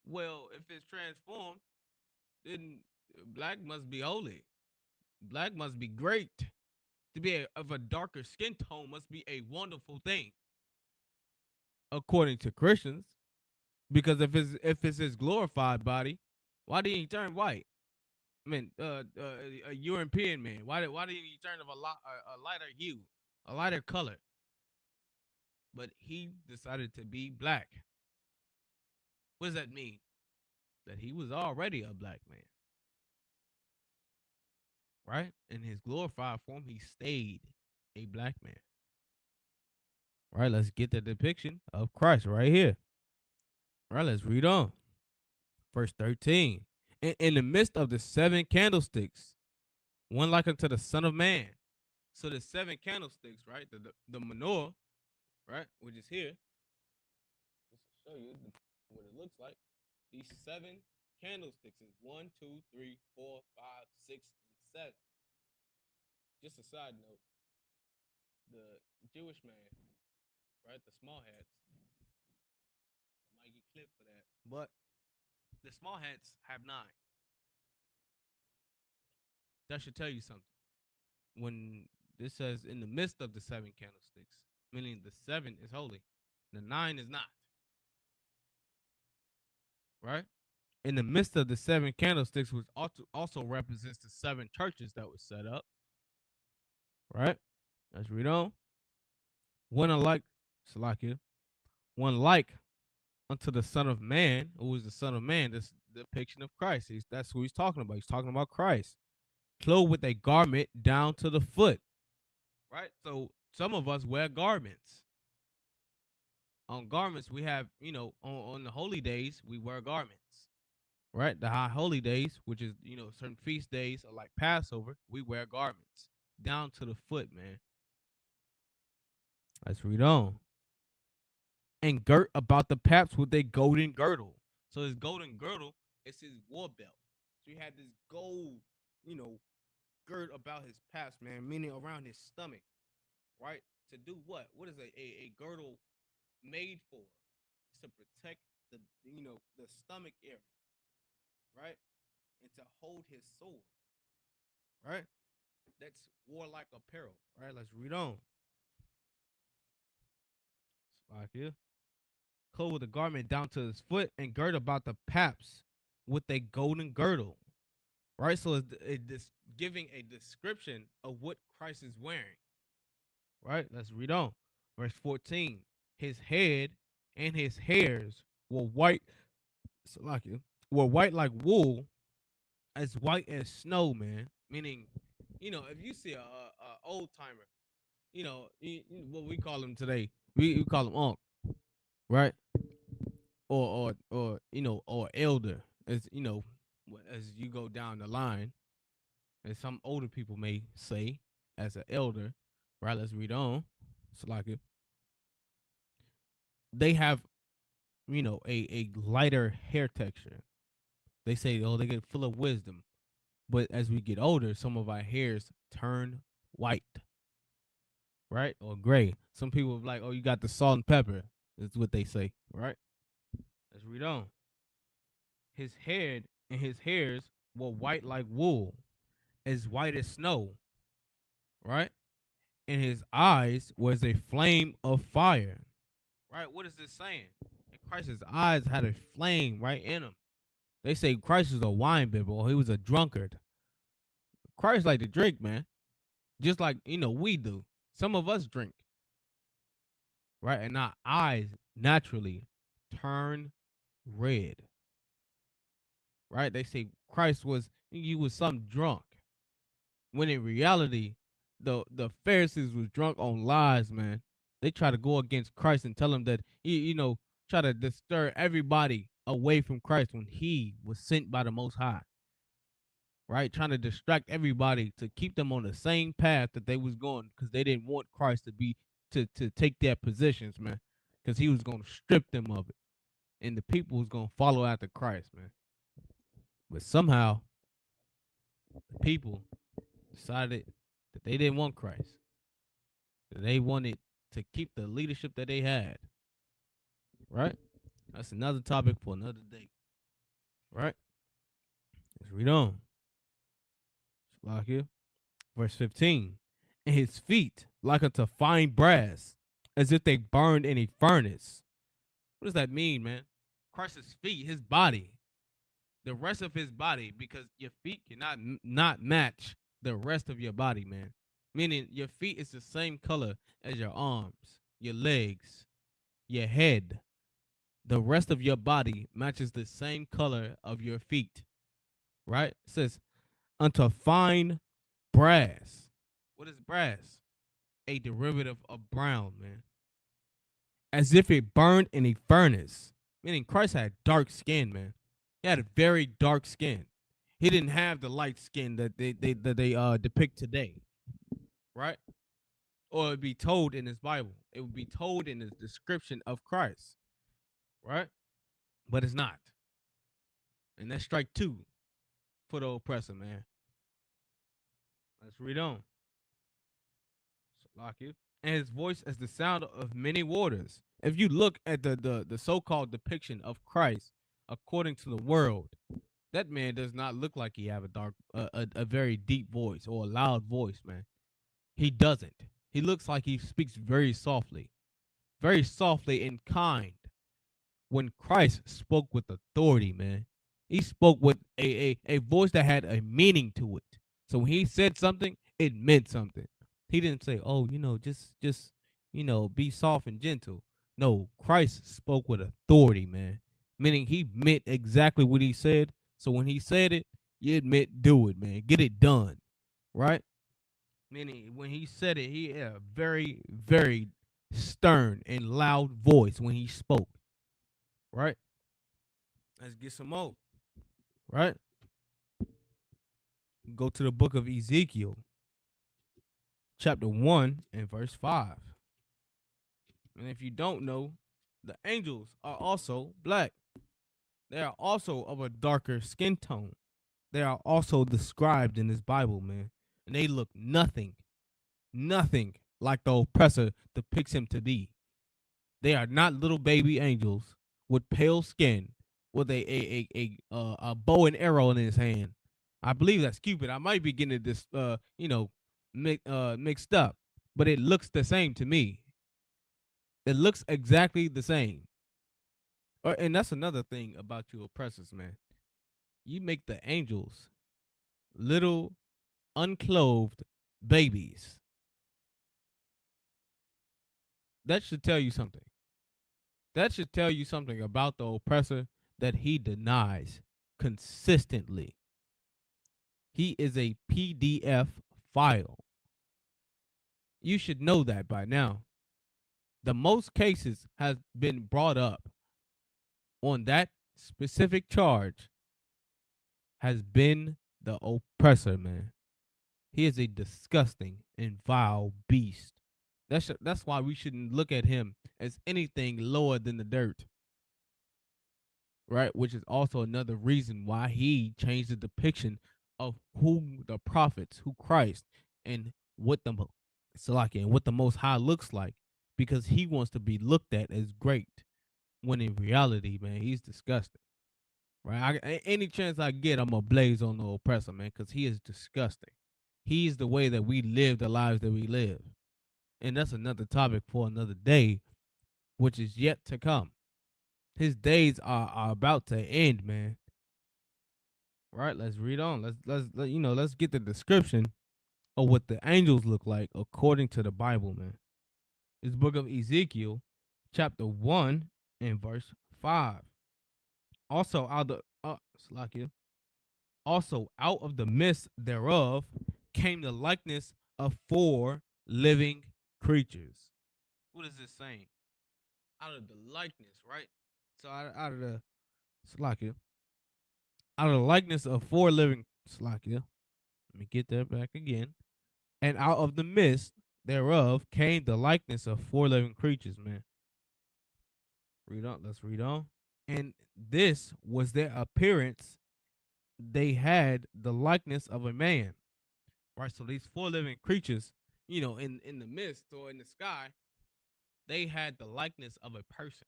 Well, if it's transformed, then black must be holy. Black must be great. To be of a darker skin tone must be a wonderful thing, according to Christians. Because if it's his glorified body, why didn't he turn white? I mean, a European man. Why didn't he turn of a lighter hue, a lighter color? But he decided to be black. What does that mean? That he was already a black man, right? In his glorified form, he stayed a black man. Right, let's get the depiction of Christ right here. All right, let's read on. Verse 13. In the midst of the 7 candlesticks, one like unto the Son of Man. So the 7 candlesticks, right? The menorah, right? Which is here. Just to show you what it looks like. These 7 candlesticks is 1, 2, 3, 4, 5, 6, and 7. Just a side note. The Jewish man, right? The small hats. I might get clipped for that. But the small hats have 9. That should tell you something. When this says in the midst of the 7 candlesticks, meaning the 7 is holy, the 9 is not. Right? in the midst of the 7 candlesticks, which also represents the 7 churches that were set up. Right? Let's read on. One alike, Salakia, one like unto the Son of Man, who is the Son of Man, this depiction of Christ. That's who he's talking about. He's talking about Christ. Clothed with a garment down to the foot. Right? So some of us wear garments. On garments, we have, on the holy days, we wear garments. Right? The high holy days, which is, certain feast days like Passover, we wear garments down to the foot, man. Let's read on. And girt about the paps with a golden girdle. So his golden girdle is his war belt. So he had this gold, girt about his paps, man, meaning around his stomach, right? To do what? What is a girdle made for? It's to protect the stomach area, right? And to hold his sword, right? That's warlike apparel, right? Let's read on. Like here. Clothed with a garment down to his foot and girt about the paps with a golden girdle. Right? So it's giving a description of what Christ is wearing. Right? Let's read on. Verse 14. His head and his hairs were white. Were white like wool, as white as snow, man. Meaning, if you see a old timer, what we call him today, we call him Unc, right? Or elder, as as you go down the line, as some older people may say, as an elder, right? Let's read on. It's like they have, a lighter hair texture. They say, oh, they get full of wisdom, but as we get older, some of our hairs turn white, right, or gray. Some people are like, oh, you got the salt and pepper. That's what they say, right? Let's read on. His head and his hairs were white like wool, as white as snow, right? And his eyes was a flame of fire, right? What is this saying? Christ's eyes had a flame right in him. They say Christ was a wine bibber or he was a drunkard. Christ like to drink, man. Just like, we do. Some of us drink, right? And our eyes naturally turn red. Right? They say Christ was some drunk. When in reality, the Pharisees was drunk on lies, man. They try to go against Christ and tell him that try to disturb everybody away from Christ when he was sent by the Most High. Right? Trying to distract everybody to keep them on the same path that they was going, because they didn't want Christ to take their positions, man. Because he was going to strip them of it. And the people was going to follow after Christ, man. But somehow, the people decided that they didn't want Christ. That they wanted to keep the leadership that they had. Right? That's another topic for another day. Right? Let's read on. Like here. Verse 15. And his feet like unto fine brass, as if they burned in a furnace. What does that mean, man? Christ's feet, his body. The rest of his body, because your feet cannot not match the rest of your body, man. Meaning your feet is the same color as your arms, your legs, your head. The rest of your body matches the same color of your feet. Right? It says, unto fine brass. What is brass? A derivative of brown, man. As if it burned in a furnace. Meaning Christ had dark skin, man. He had a very dark skin. He didn't have the light skin that they depict today, right? Or it would be told in his Bible. It would be told in the description of Christ, right? But it's not. And that's strike 2 for the oppressor, man. Let's read on. And his voice as the sound of many waters. If you look at the so-called depiction of Christ according to the world, that man does not look like he have a very deep voice or a loud voice, man. He doesn't. He looks like he speaks very softly and kind. When Christ spoke with authority, man, He spoke with a voice that had a meaning to it. So when he said something, it meant something. He didn't say, "Oh, just be soft and gentle." No, Christ spoke with authority, man. Meaning he meant exactly what he said. So when he said it, it meant do it, man. Get it done, right? Meaning when he said it, he had a very, very stern and loud voice when he spoke, right? Let's get some more, right? Go to the book of Ezekiel, chapter 1 and verse 5. And if you don't know, the angels are also black. They are also of a darker skin tone. They are also described in this Bible, man. And they look nothing like the oppressor depicts him to be. They are not little baby angels with pale skin with a bow and arrow in his hand. I believe that's Cupid. I might be getting this mixed up, but it looks the same to me. It looks exactly the same. And that's another thing about you oppressors, man. You make the angels little unclothed babies. That should tell you something. That should tell you something about the oppressor that he denies consistently. He is a PDF file. You should know that by now. The most cases has been brought up on that specific charge has been the oppressor, man. He is a disgusting and vile beast. That's why we shouldn't look at him as anything lower than the dirt, right? Which is also another reason why he changed the depiction of who the prophets, who Christ, and what the Salaki and what the Most High looks like, because he wants to be looked at as great, when in reality, man, he's disgusting. Right? Any chance I get, I'm gonna blaze on the oppressor, man, because he is disgusting. He's the way that we live the lives that we live, and that's another topic for another day, which is yet to come. His days are about to end, man. Right? Let's read on. Let's get the description of what the angels look like according to the Bible, man. This book of Ezekiel, chapter 1 and verse 5. Also out of Slakia. Also out of the midst thereof came the likeness of four living creatures. What is this saying? Out of the likeness, right? So out of the Slakia. Out of the likeness of four living Slakia. Let me get that back again. And out of the midst thereof came the likeness of four living creatures, man. Read on. Let's read on. And this was their appearance. They had the likeness of a man. Right? So these four living creatures, in the mist or in the sky, they had the likeness of a person,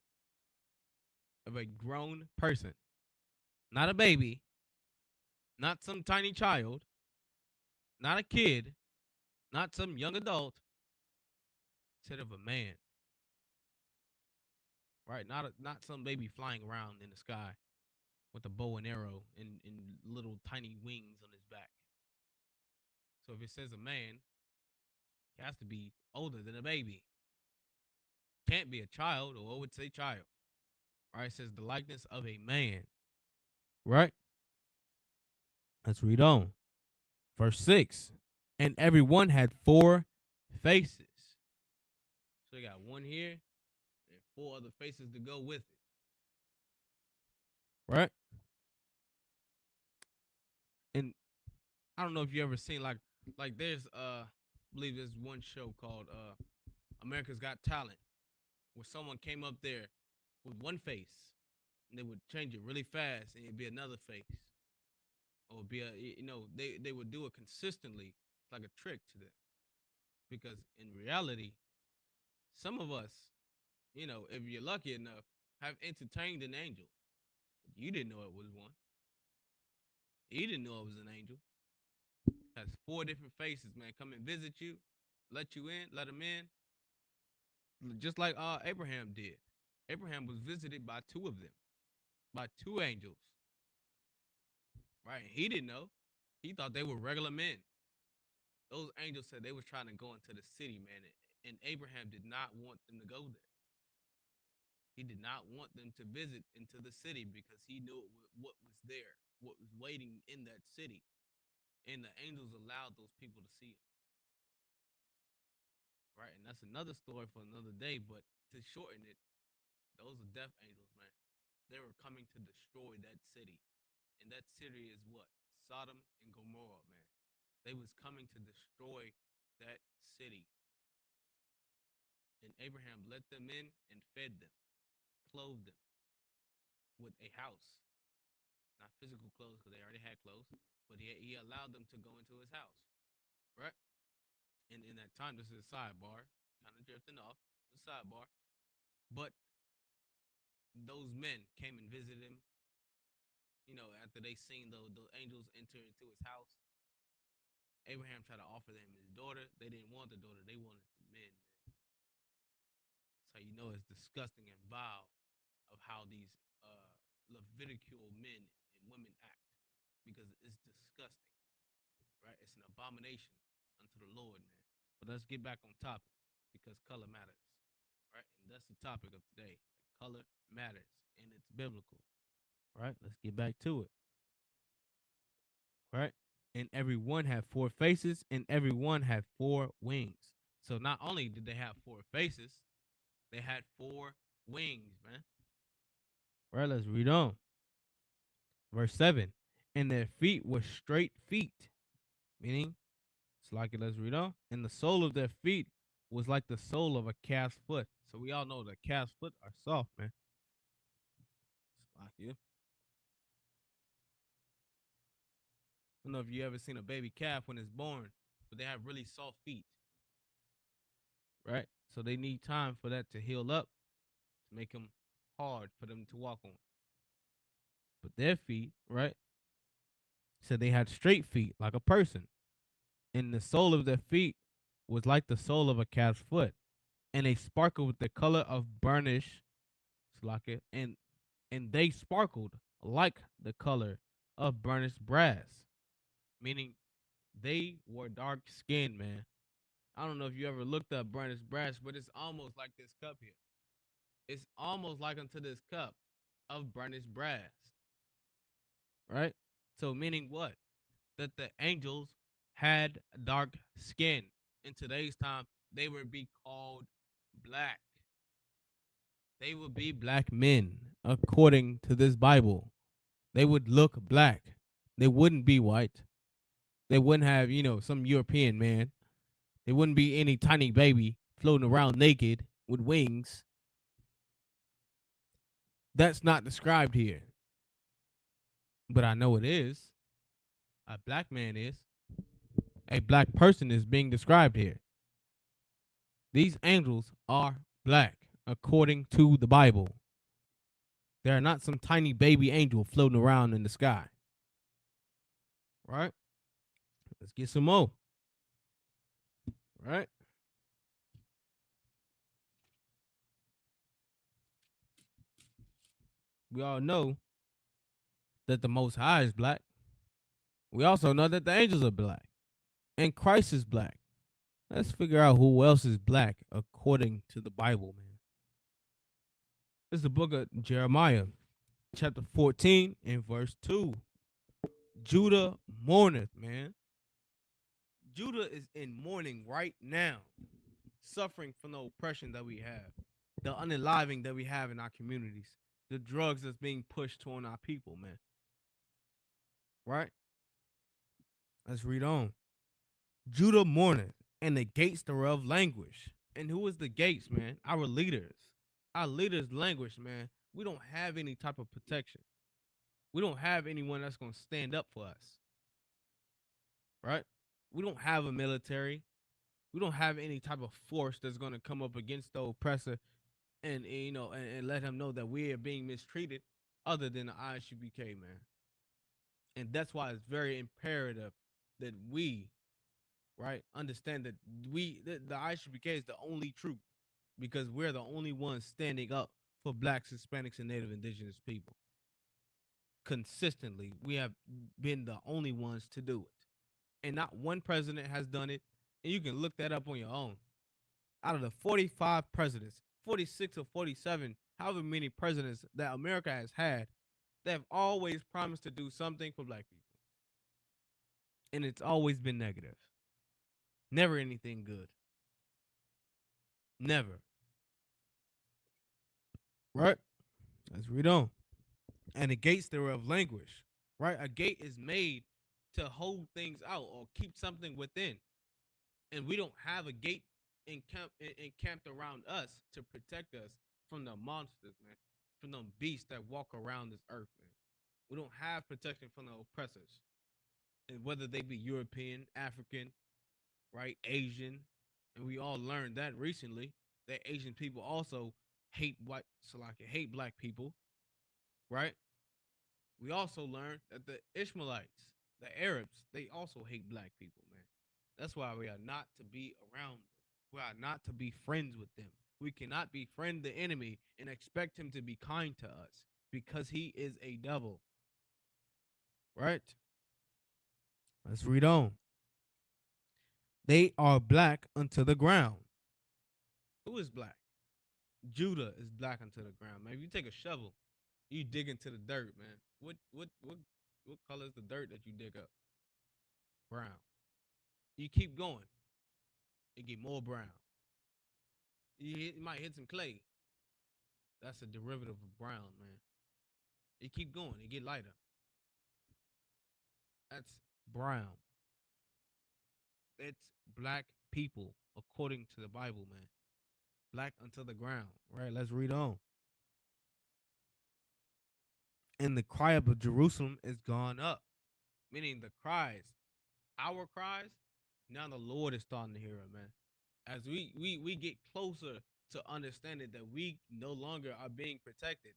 of a grown person. Not a baby, not some tiny child, not a kid, not some young adult, instead of a man. Right? Not some baby flying around in the sky with a bow and arrow and little tiny wings on his back. So if it says a man, he has to be older than a baby. Can't be a child, or I would say child. Right? It says the likeness of a man. Right? Let's read on. Verse 6. And every one had four faces. So you got one here and four other faces to go with it. Right? And I don't know if you ever seen like there's I believe there's one show called America's Got Talent, where someone came up there with one face and they would change it really fast and it'd be another face. Or be they would do it consistently. It's like a trick to them. Because in reality, some of us, if you're lucky enough, have entertained an angel. You didn't know it was one. He didn't know it was an angel. Has four different faces, man. Come and visit you, let you in, let him in. Just like Abraham did. Abraham was visited by two of them, by two angels. right? He didn't know. He thought they were regular men. Those angels said they was trying to go into the city, man, and Abraham did not want them to go there. He did not want them to visit into the city because he knew what was there, what was waiting in that city. And the angels allowed those people to see it, right? And that's another story for another day. But to shorten it, those are death angels, man. They were coming to destroy that city. And that city is what? Sodom and Gomorrah, man. They was coming to destroy that city. And Abraham let them in and fed them, clothed them with a house. Not physical clothes because they already had clothes, but he allowed them to go into his house, right? And in that time, this is a sidebar, kind of drifting off, the sidebar. But those men came and visited him, after they seen the angels enter into his house. Abraham tried to offer them his daughter. They didn't want the daughter. They wanted the men. So it's disgusting and vile of how these Levitical men and women act because it's disgusting, right? It's an abomination unto the Lord, man. But let's get back on topic because color matters, right? And that's the topic of today. Color matters and it's biblical, right? Let's get back to it, right? And every one had four faces and every one had four wings. So not only did they have four faces, they had four wings, man. Right, let's read on. Verse 7. And their feet were straight feet, meaning, it's like it, let's read on. And the sole of their feet was like the sole of a calf's foot. So we all know that calf's foot are soft, man. It's like you. I don't know if you ever seen a baby calf when it's born, but they have really soft feet, right? So they need time for that to heal up to make them hard for them to walk on. But their feet, right? So they had straight feet like a person. And the sole of their feet was like the sole of a calf's foot. And they sparkled with the color of burnished slaka, and they sparkled like the color of burnished brass. Meaning they were dark skinned, man. I don't know if you ever looked up burnished brass, but it's almost like this cup here. It's almost like unto this cup of burnished brass. Right? So meaning what? That the angels had dark skin. In today's time, they would be called black. They would be black men, according to this Bible. They would look black. They wouldn't be white. They wouldn't have, some European man. They wouldn't be any tiny baby floating around naked with wings. That's not described here. But I know it is. A black man is. A black person is being described here. These angels are black, according to the Bible. They are not some tiny baby angel floating around in the sky. Right? Let's get some more. Right? We all know that the Most High is black. We also know that the angels are black. And Christ is black. Let's figure out who else is black according to the Bible, man. This is the book of Jeremiah, chapter 14 and verse 2. Judah mourneth, man. Judah is in mourning right now, suffering from the oppression that we have, the unaliving that we have in our communities, the drugs that's being pushed on our people, man. Right? Let's read on. Judah mourneth, and the gates thereof languish. And who is the gates, man? Our leaders. Our leaders languish, man. We don't have any type of protection. We don't have anyone that's going to stand up for us. Right? We don't have a military. We don't have any type of force that's going to come up against the oppressor and let him know that we are being mistreated other than the ISUPK, man. And that's why it's very imperative that we, right, understand that the ISUPK is the only truth because we're the only ones standing up for blacks, Hispanics, and Native Indigenous people. consistently. We have been the only ones to do it. And not one president has done it. And you can look that up on your own. Out of the 45 presidents, 46 or 47, however many presidents that America has had, they have always promised to do something for black people. And it's always been negative. Never anything good. Never. Right? Let's read on. And the gates thereof languish. Right? A gate is made to hold things out or keep something within. And we don't have a gate encamped around us to protect us from the monsters, man, from the beasts that walk around this earth, man. We don't have protection from the oppressors, and whether they be European, African, right, Asian, and we all learned that recently that Asian people also hate white, so like hate black people, right? We also learned that the Ishmaelites, the Arabs, they also hate black people, man. That's why we are not to be around them. We are not to be friends with them. We cannot befriend the enemy and expect him to be kind to us because he is a devil, right? Let's read on. They are black unto the ground. Who is black? Judah is black unto the ground, man. If you take a shovel, you dig into the dirt, man. What color is the dirt that you dig up? Brown. You keep going, it get more brown. You might hit some clay. That's a derivative of brown, man. You keep going, it get lighter. That's brown. It's black people according to the Bible, man. Black unto the ground. Right, let's read on. And the cry of Jerusalem is gone up. Meaning the cries, our cries, now the Lord is starting to hear it, man. As we get closer to understanding that we no longer are being protected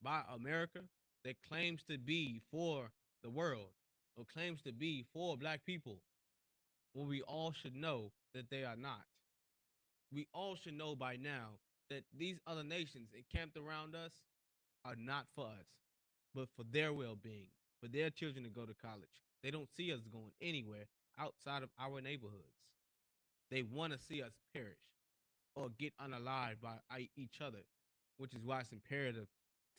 by America that claims to be for the world or claims to be for black people, well, we all should know that they are not. We all should know by now that these other nations encamped around us are not for us, but for their well being, for their children to go to college. They don't see us going anywhere outside of our neighborhoods. They want to see us perish or get unalived by each other, which is why it's imperative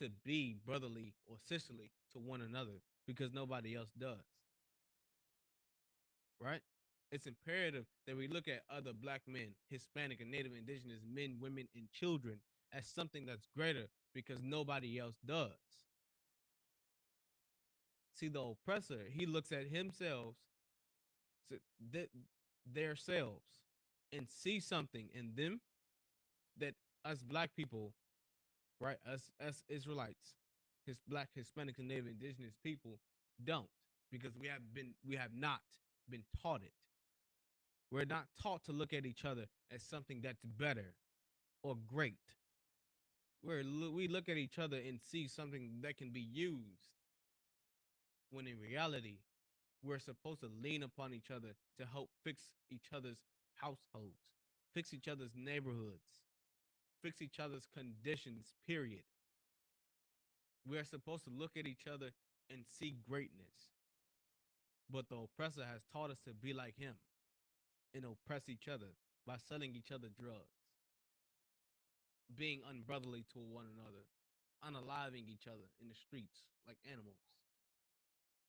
to be brotherly or sisterly to one another because nobody else does. Right? It's imperative that we look at other black men, Hispanic and Native Indigenous men, women, and children as something that's greater because nobody else does. See, the oppressor, he looks at himself, so their selves, and see something in them that us black people, right, us Israelites, his black, Hispanic, and Native Indigenous people don't, because we have not been taught it. We're not taught to look at each other as something that's better or great. We look at each other and see something that can be used, when in reality, we're supposed to lean upon each other to help fix each other's households, fix each other's neighborhoods, fix each other's conditions, period. We're supposed to look at each other and see greatness. But the oppressor has taught us to be like him and oppress each other by selling each other drugs, being unbrotherly to one another, unaliving each other in the streets like animals.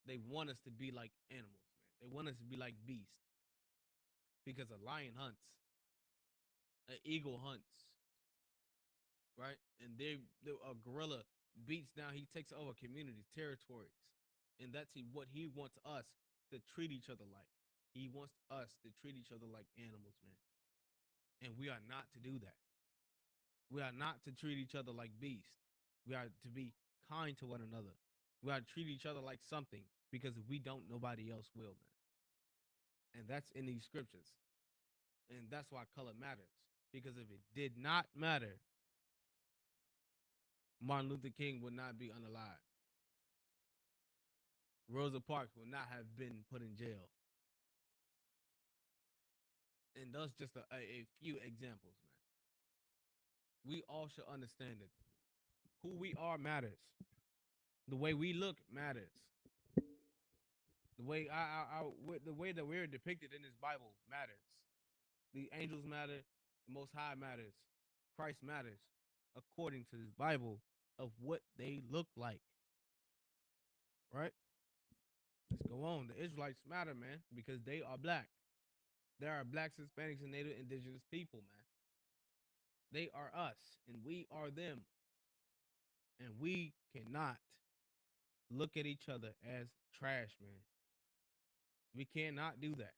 They want us to be like animals, man. They want us to be like beasts because a lion hunts, an eagle hunts, right? And a gorilla beats down. He takes over communities, territories, and that's what he wants us to treat each other like. He wants us to treat each other like animals, man. And we are not to do that. We are not to treat each other like beasts. We are to be kind to one another. We are to treat each other like something because if we don't, nobody else will, man. And that's in these scriptures. And that's why color matters. Because if it did not matter, Martin Luther King would not be unalive. Rosa Parks would not have been put in jail. And that's just a few examples, man. We all should understand that who we are matters. The way we look matters. The way the way that we're depicted in this Bible matters. The angels matter. The Most High matters. Christ matters, according to this Bible, of what they look like. Right? Let's go on. The Israelites matter, man, because they are black. There are blacks, Hispanics, and Native Indigenous people, man. They are us, and we are them. And we cannot look at each other as trash, man. We cannot do that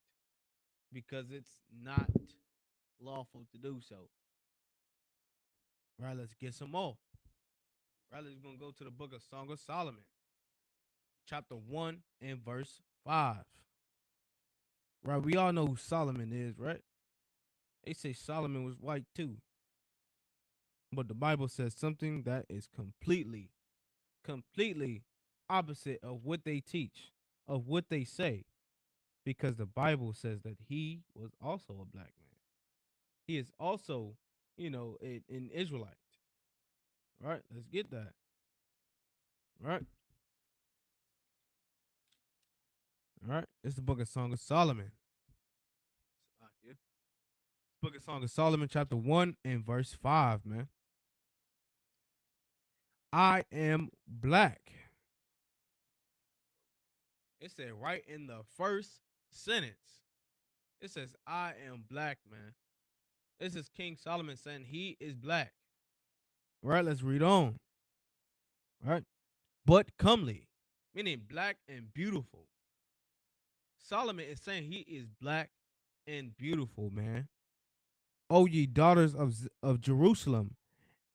because it's not lawful to do so. Right, let's get some more. Right, let's gonna go to the book of Song of Solomon, chapter 1 and verse 5. Right, we all know who Solomon is, right? They say Solomon was white too. But the Bible says something that is completely opposite of what they teach, of what they say, because the Bible says that he was also a black man. He is also, an Israelite. Right? Let's get that. Right? All right. It's the book of Song of Solomon. Book of Song of Solomon, chapter 1 and verse 5, man. I am black. It said right in the first sentence. It says, I am black, man. This is King Solomon saying he is black. All right, let's read on. All right. But comely, meaning black and beautiful. Solomon is saying he is black and beautiful, man. O ye daughters of Jerusalem,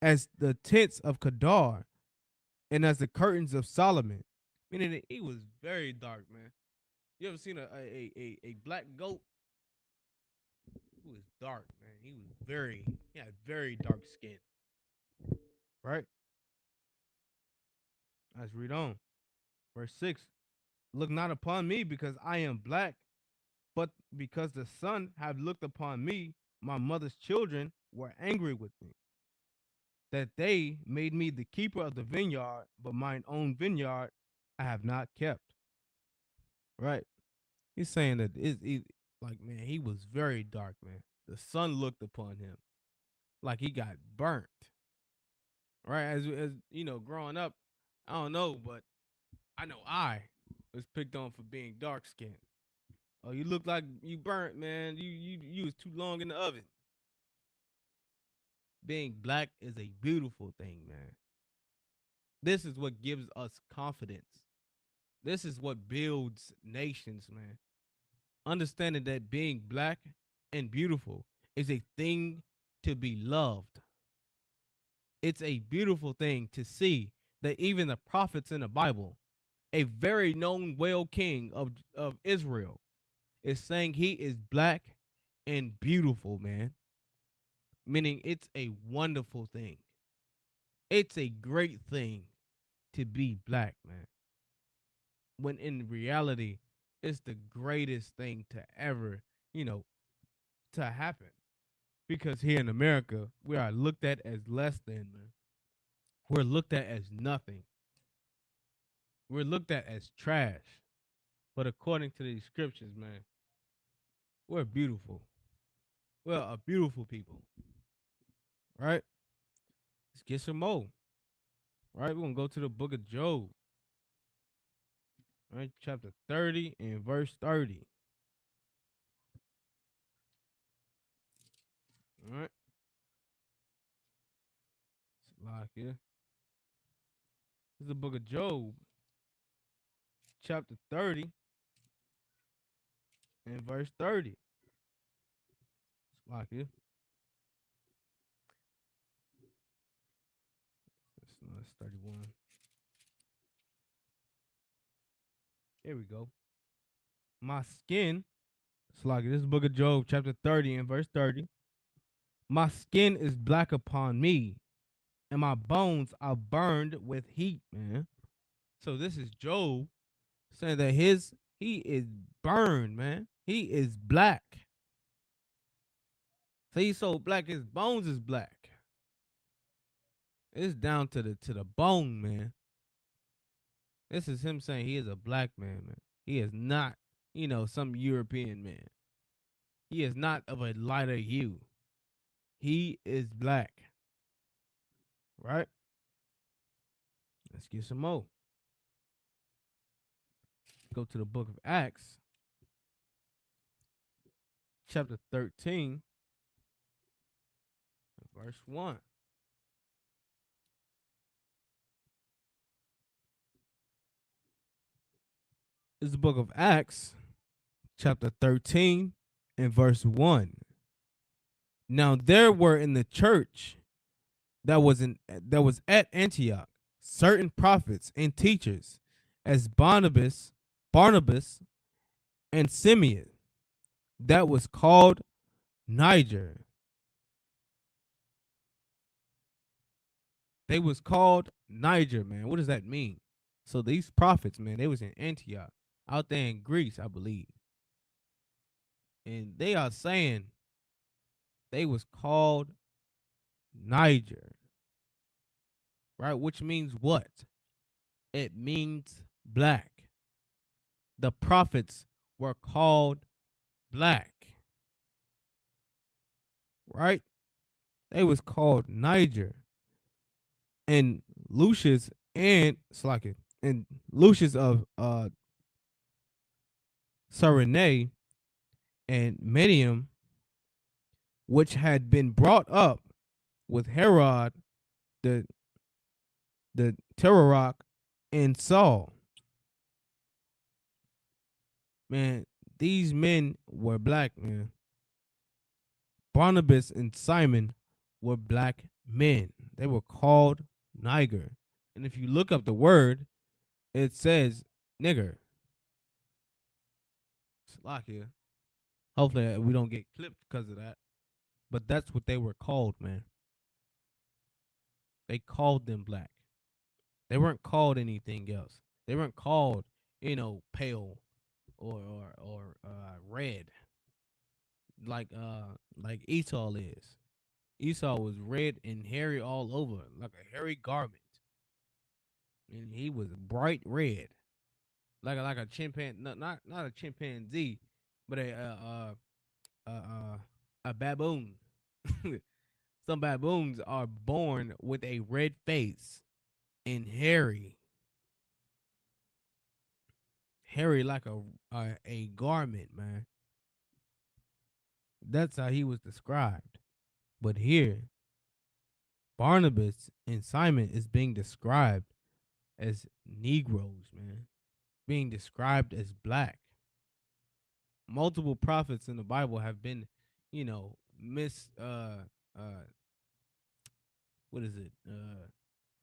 as the tents of Kedar, and as the curtains of Solomon. Meaning that he was very dark, man. You ever seen a black goat? He was dark, man. He had very dark skin. Right? Let's read on. Verse 6. Look not upon me because I am black, but because the sun have looked upon me, my mother's children were angry with me, that they made me the keeper of the vineyard, but mine own vineyard I have not kept. Right? He's saying that like, man, he was very dark, man. The sun looked upon him like he got burnt. Right? As growing up, I don't know, but I know I was picked on for being dark skinned. Oh, you look like you burnt, man. You was too long in the oven. Being black is a beautiful thing, man. This is what gives us confidence. This is what builds nations, man. Understanding that being black and beautiful is a thing to be loved. It's a beautiful thing to see that even the prophets in the Bible, a very known well king of Israel, is saying he is black and beautiful, man. Meaning it's a wonderful thing. It's a great thing to be black, man. When in reality, it's the greatest thing to ever, to happen. Because here in America, we are looked at as less than, man. We're looked at as nothing. We're looked at as trash. But according to these scriptures, man, we're beautiful. We're a beautiful people. Right? Let's get some more. Right? We're going to go to the book of Job. Right? Chapter 30 and verse 30. All right. It's lock here. This is the book of Job. Chapter 30 and verse 30. It's lock here. That's 31. Here we go. My skin, it's like this is the book of Job, chapter 30 and verse 30. My skin is black upon me, and my bones are burned with heat, man. So this is Job saying that he is burned, man. He is black. So he's so black, his bones is black. It's down to the bone, man. This is him saying he is a black man, man. He is not, some European man. He is not of a lighter hue. He is black. Right? Let's get some more. Go to the book of Acts, chapter 13, verse 1. This is the book of Acts, chapter 13, and verse 1. Now there were in the church that was at Antioch certain prophets and teachers, as Barnabas, and Simeon, that was called Niger. They was called Niger, man. What does that mean? So these prophets, man, they was in Antioch, out there in Greece, I believe. And they are saying they was called Niger. Right? Which means what? It means black. The prophets were called black. Right? They was called Niger. And Lucius and Slacken and Lucius of Cyrene and Medium, which had been brought up with Herod the Tetrarch and Saul. Man, these men were black, man. Barnabas and Simon were black men. They were called Niger. And if you look up the word, it says nigger. Slovakia. Hopefully we don't get clipped because of that. But that's what they were called, man. They called them black. They weren't called anything else. They weren't called, pale or red. Like Esau is. Esau was red and hairy all over, like a hairy garment. And he was bright red. Like a chimpanzee, not a chimpanzee, but a baboon. Some baboons are born with a red face and hairy like a garment, man. That's how he was described. But here, Barnabas and Simon is being described as Negroes, man. Being described as black. Multiple prophets in the Bible have been, what is it?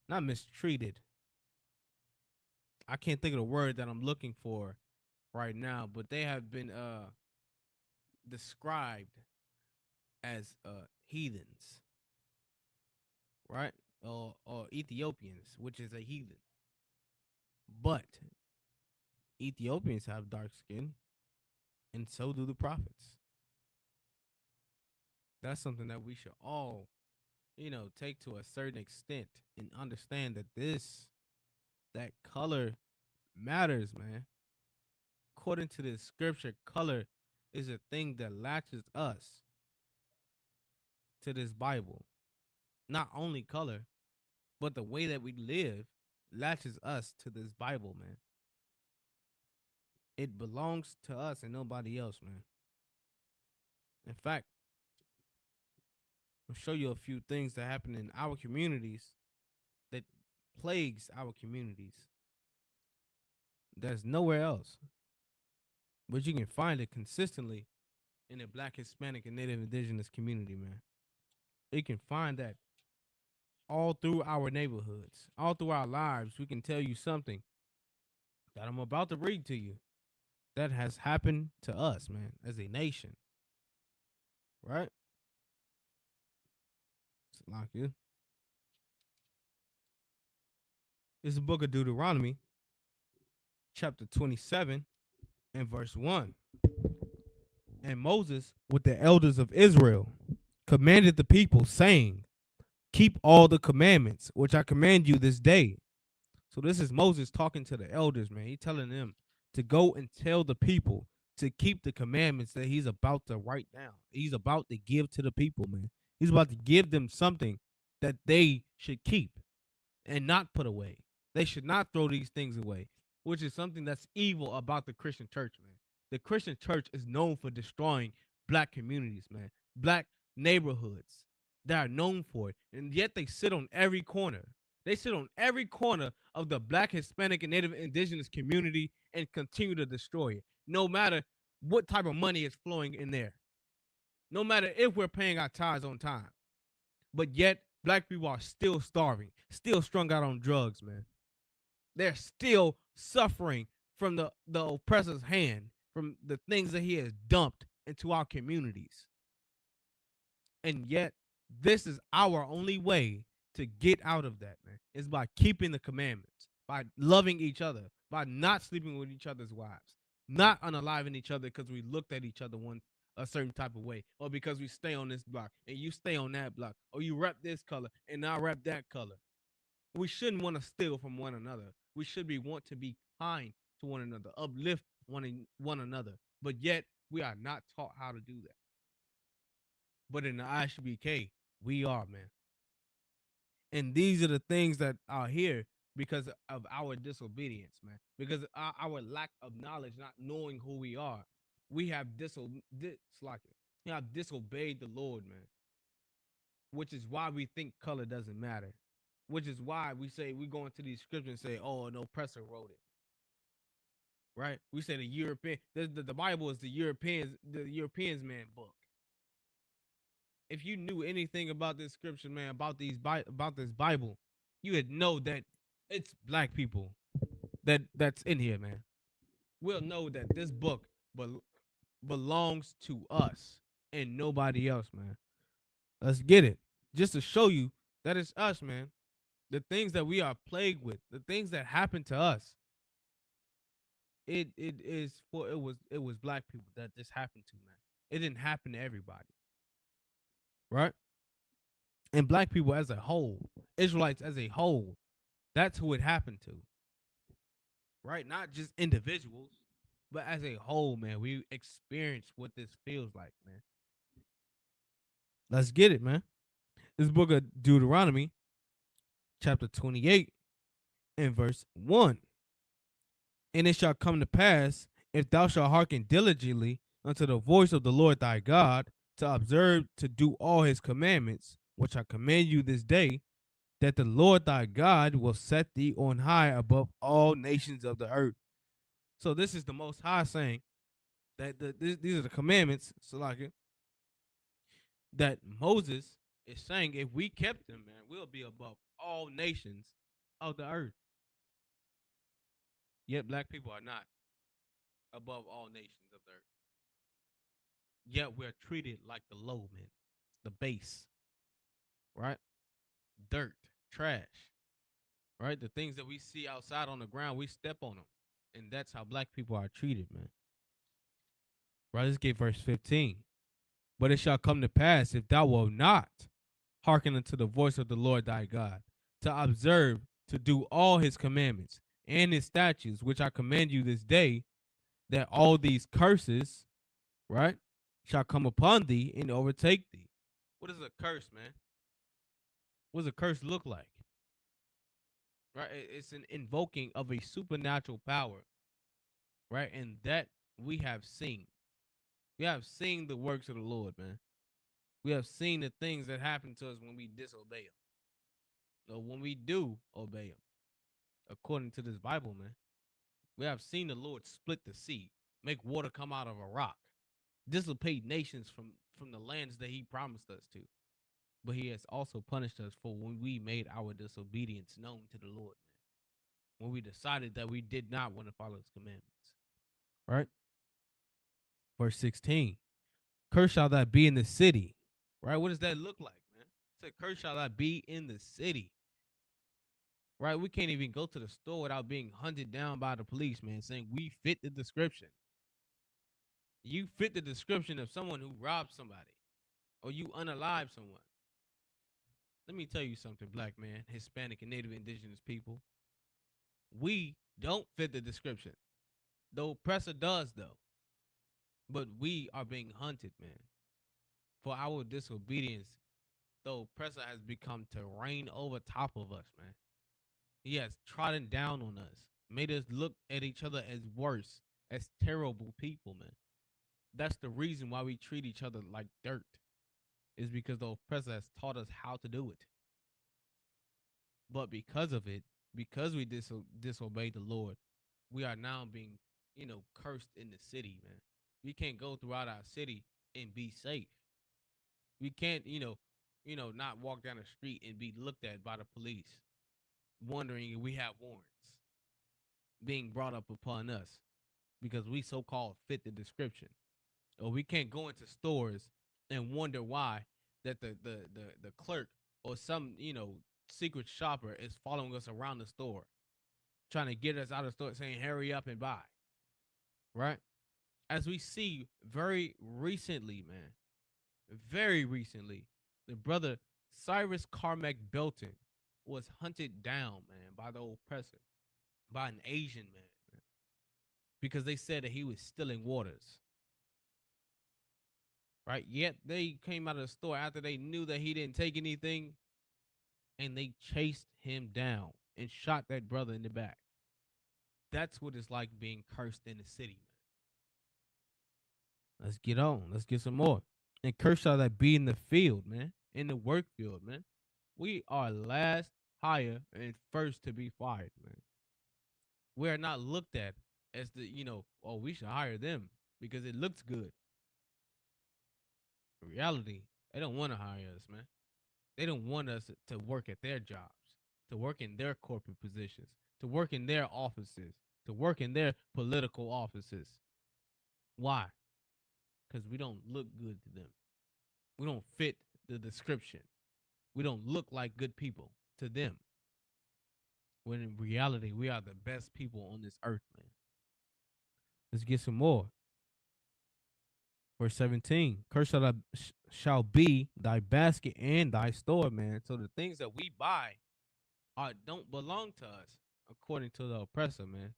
Not mistreated. I can't think of the word that I'm looking for right now, but they have been described as heathens, right? Or Ethiopians, which is a heathen. But Ethiopians have dark skin, and so do the prophets. That's something that we should all, take to a certain extent and understand that color matters, man. According to this scripture, color is a thing that latches us to this Bible. Not only color, but the way that we live latches us to this Bible, man. It belongs to us and nobody else, man. In fact, I'll show you a few things that happen in our communities that plagues our communities. There's nowhere else. But you can find it consistently in the Black, Hispanic, and Native Indigenous community, man. You can find that all through our neighborhoods, all through our lives. We can tell you something that I'm about to read to you that has happened to us, man, as a nation. Right? Like you. This is the book of Deuteronomy, chapter 27, and verse 1. And Moses, with the elders of Israel, commanded the people, saying, keep all the commandments which I command you this day. So this is Moses talking to the elders, man. He telling them to go and tell the people to keep the commandments that he's about to write down. He's about to give to the people, man. He's about to give them something that they should keep and not put away. They should not throw these things away, which is something that's evil about the Christian church, man. The Christian church is known for destroying black communities, man. Black neighborhoods. They are known for it. And yet they sit on every corner. They sit on every corner of the black, Hispanic, and Native indigenous community and continue to destroy it. No matter what type of money is flowing in there. No matter if we're paying our tithes on time. But yet, black people are still starving, still strung out on drugs, man. They're still suffering from the oppressor's hand, from the things that he has dumped into our communities. And yet, this is our only way to get out of that, man. Is by keeping the commandments, by loving each other, by not sleeping with each other's wives, not unaliving each other because we looked at each other one a certain type of way, or because we stay on this block and you stay on that block, or you rep this color and I rep that color. We shouldn't want to steal from one another. We should be want to be kind to one another, uplift one another. But yet we are not taught how to do that. But in the ISUPK, we are, man. And these are the things that are here because of our disobedience, man. Because our lack of knowledge, not knowing who we are, we have we have disobeyed the Lord, man. Which is why we think color doesn't matter. Which is why we say we go into these scriptures and say, "Oh, an oppressor wrote it." Right? We say the European, the Bible is the Europeans man book. If you knew anything about this scripture, man, about about this Bible, you would know that it's black people that's in here, man. We'll know that this book belongs to us and nobody else, man. Let's get it. Just to show you that it's us, man. The things that we are plagued with, the things that happen to us, it was black people that this happened to, man. It didn't happen to everybody, right? And black people as a whole, Israelites as a whole, that's who it happened to, right? Not just individuals, but as a whole, man. We experience what this feels like, man. Let's get it, man. This book of Deuteronomy, chapter 28, and verse 1. And it shall come to pass, if thou shalt hearken diligently unto the voice of the Lord thy God, to observe to do all his commandments, which I command you this day, that the Lord thy God will set thee on high above all nations of the earth. So this is the Most High saying that these are the commandments, Salakia, that Moses is saying if we kept them, man, we'll be above all nations of the earth. Yet black people are not above all nations of the earth. Yet we're treated like the low, man, the base, right? Dirt, trash, right? The things that we see outside on the ground, we step on them. And that's how black people are treated, man. Right? Let's get verse 15. But it shall come to pass, if thou wilt not hearken unto the voice of the Lord thy God, to observe to do all his commandments and his statutes, which I command you this day, that all these curses, right, shall come upon thee and overtake thee. What is a curse, man? What does a curse look like? Right? It's an invoking of a supernatural power, right? And that we have seen. We have seen the works of the Lord, man. We have seen the things that happen to us when we disobey him. So when we do obey him, according to this Bible, man, we have seen the Lord split the sea, make water come out of a rock, dissipate nations from the lands that he promised us to. But he has also punished us for when we made our disobedience known to the Lord, man. When we decided that we did not want to follow his commandments. Right? Verse 16. Curse shall that be in the city. Right? What does that look like, man? It said, curse shall that be in the city. Right? We can't even go to the store without being hunted down by the police, man, saying we fit the description. You fit the description of someone who robbed somebody or you unalive someone. Let me tell you something, black man, Hispanic and Native indigenous people. We don't fit the description. The oppressor does, though. But we are being hunted, man. For our disobedience, the oppressor has become to reign over top of us, man. He has trodden down on us, made us look at each other as worse, as terrible people, man. That's the reason why we treat each other like dirt, is because the oppressor has taught us how to do it. But because of it, because we disobeyed the Lord, we are now being, cursed in the city, man. We can't go throughout our city and be safe. We can't, not walk down the street and be looked at by the police, wondering if we have warrants being brought up upon us because we so-called fit the description. Or we can't go into stores and wonder why that the clerk or some, secret shopper is following us around the store, trying to get us out of the store, saying, hurry up and buy. Right? As we see very recently, man, very recently, the brother Cyrus Carmack Belton was hunted down, man, by the oppressor, by an Asian man, because they said that he was stealing waters. Right? Yet they came out of the store after they knew that he didn't take anything, and they chased him down and shot that brother in the back. That's what it's like being cursed in the city, man. Let's get on. Let's get some more. And cursed shall that be in the field, man, in the work field, man. We are last, higher, and first to be fired, man. We are not looked at as we should hire them because it looks good. In reality, they don't want to hire us, man. They don't want us to work at their jobs, to work in their corporate positions, to work in their offices, to work in their political offices. Why? Because we don't look good to them. We don't fit the description. We don't look like good people to them. When in reality, we are the best people on this earth, man. Let's get some more. Verse 17, cursed shall be thy basket and thy store, man. So the things that we buy don't belong to us, according to the oppressor, man.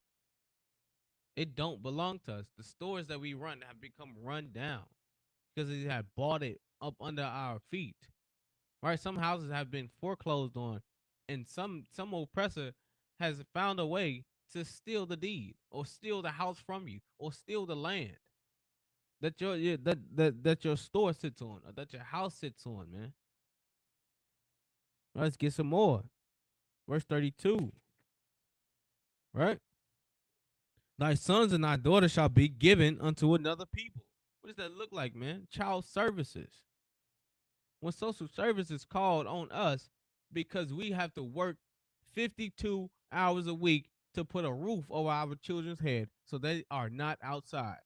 It don't belong to us. The stores that we run have become run down because they have bought it up under our feet. Right? Some houses have been foreclosed on, and some oppressor has found a way to steal the deed or steal the house from you or steal the land that your store sits on or that your house sits on, man. Let's get some more. Verse 32. Right? Thy sons and thy daughters shall be given unto another people. What does that look like, man? Child services. When social services called on us because we have to work 52 hours a week to put a roof over our children's head so they are not outside.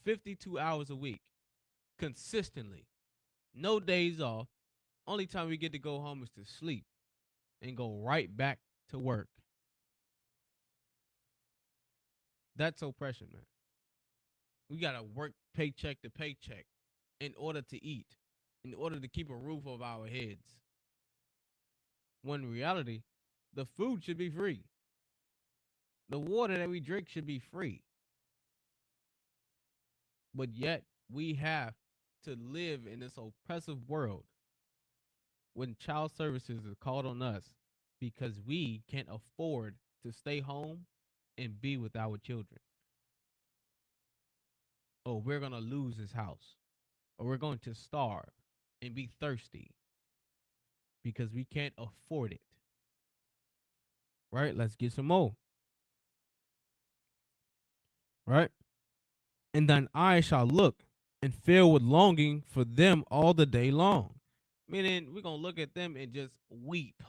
52 hours a week, consistently, no days off. Only time we get to go home is to sleep and go right back to work. That's oppression, man. We got to work paycheck to paycheck in order to eat, in order to keep a roof over our heads. When in reality, the food should be free. The water that we drink should be free. But yet, we have to live in this oppressive world when child services is called on us because we can't afford to stay home and be with our children. Or we're going to lose this house. Or we're going to starve and be thirsty because we can't afford it. Right? Let's get some more. Right? And thine eyes shall look and fill with longing for them all the day long. Meaning, we're going to look at them and just weep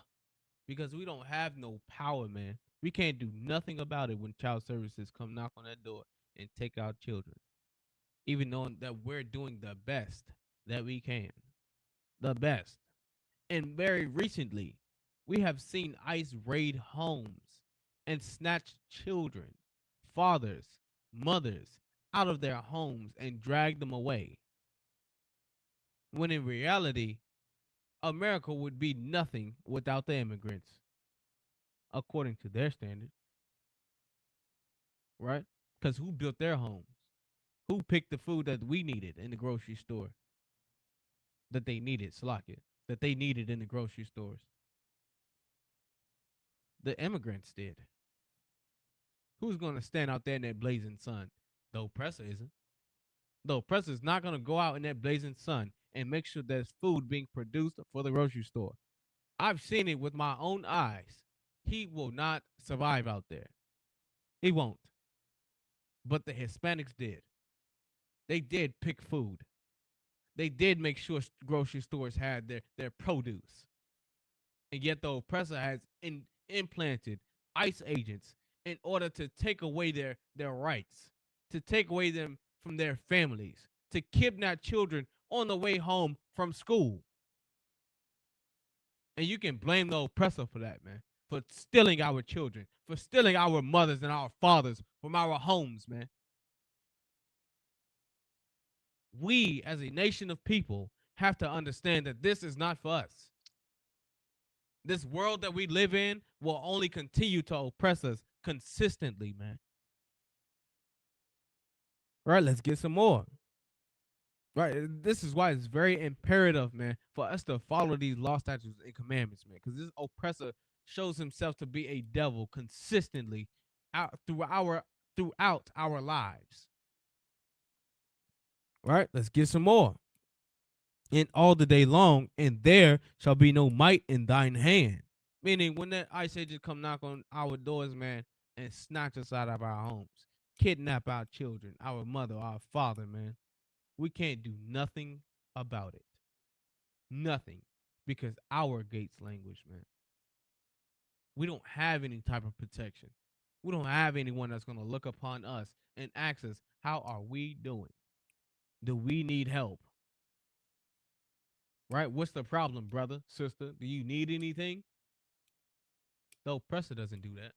because we don't have no power, man. We can't do nothing about it when child services come knock on that door and take our children, even knowing that we're doing the best that we can. The best. And very recently, we have seen ICE raid homes and snatch children, fathers, mothers out of their homes and drag them away. When in reality, America would be nothing without the immigrants, according to their standards, right? Because who built their homes? Who picked the food that we needed in the grocery store? That they needed, Slocket, that they needed in the grocery stores. The immigrants did. Who's going to stand out there in that blazing sun? The oppressor isn't. The oppressor is not going to go out in that blazing sun and make sure there's food being produced for the grocery store. I've seen it with my own eyes. He will not survive out there. He won't. But the Hispanics did. They did pick food. They did make sure grocery stores had their produce. And yet the oppressor has implanted ICE agents in order to take away their rights, to take away them from their families, to kidnap children on the way home from school. And you can blame the oppressor for that, man, for stealing our children, for stealing our mothers and our fathers from our homes, man. We, as a nation of people, have to understand that this is not for us. This world that we live in will only continue to oppress us consistently, man. Right, let's get some more. Right, this is why it's very imperative, man, for us to follow these law, statutes, and commandments, man, because this oppressor shows himself to be a devil consistently throughout our lives. Right, let's get some more. And all the day long, and there shall be no might in thine hand. Meaning, when that ICE agent come knock on our doors, man, and snatch us out of our homes, kidnap our children, our mother, our father, man, we can't do nothing about it. Nothing. Because our Gates language, man. We don't have any type of protection. We don't have anyone that's going to look upon us and ask us, how are we doing? Do we need help? Right? What's the problem, brother, sister? Do you need anything? The oppressor doesn't do that.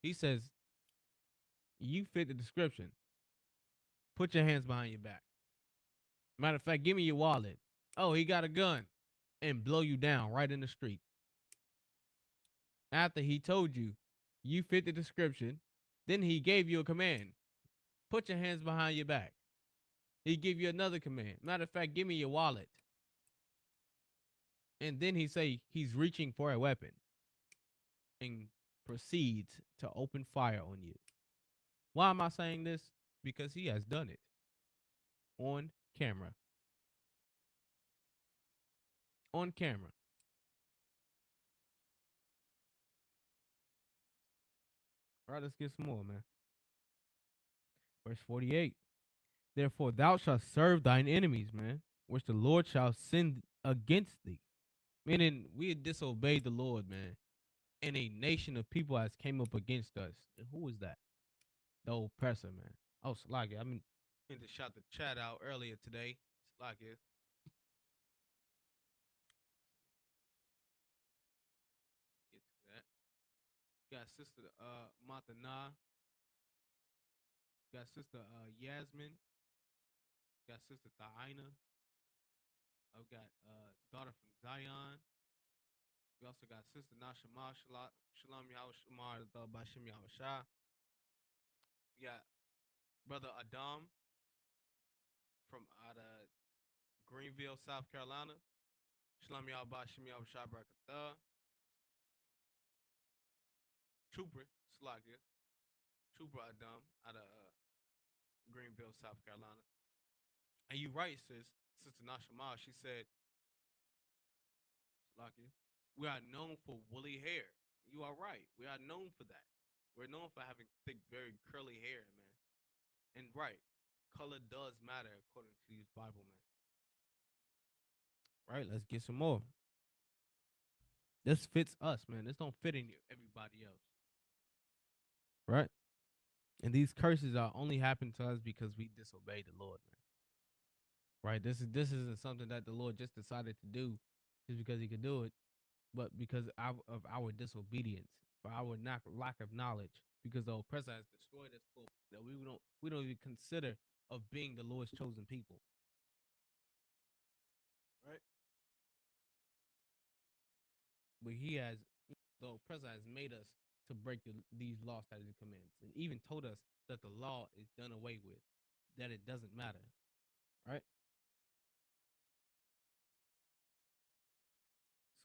He says, you fit the description. Put your hands behind your back. Matter of fact, give me your wallet. Oh, he got a gun. And blow you down right in the street. After he told you, you fit the description, then he gave you a command. Put your hands behind your back. He give you another command. Matter of fact, give me your wallet. And then he say he's reaching for a weapon and proceeds to open fire on you. Why am I saying this? Because he has done it on camera. On camera. All right, let's get some more, man. Verse 48. Therefore thou shalt serve thine enemies, man, which the Lord shall send against thee. Meaning we had disobeyed the Lord, man. And a nation of people has came up against us. And who was that? The oppressor, man. Oh, Slagia. I mean to shout the chat out earlier today. Slagia. Get to that. Got sister Matana. Got sister Yasmin. Got sister Thaina. I've got daughter from Zion. We also got sister Nashama Shalom Yahushua Bashim Yahushua. We got brother Adam from out of Greenville, South Carolina. Shalom Yahushua Yahushua Barakatah. Trooper Slagia. Trooper Adam out of Greenville, South Carolina. And you right, Sister Nashama, she said, Slagia, we are known for woolly hair. You are right. We are known for that. We're known for having thick, very curly hair, man. And right, color does matter according to this Bible, man. Right, let's get some more. This fits us, man. This don't fit in everybody else. Right? And these curses are only happen to us because we disobeyed the Lord, man. Right? This isn't something that the Lord just decided to do just because he could do it, but because of our disobedience, for our lack of knowledge, because the oppressor has destroyed us full, that we don't even consider of being the Lord's chosen people. Right? but the oppressor has made us to break these law, statutes, and commandments, and even told us that the law is done away with, that it doesn't matter, right?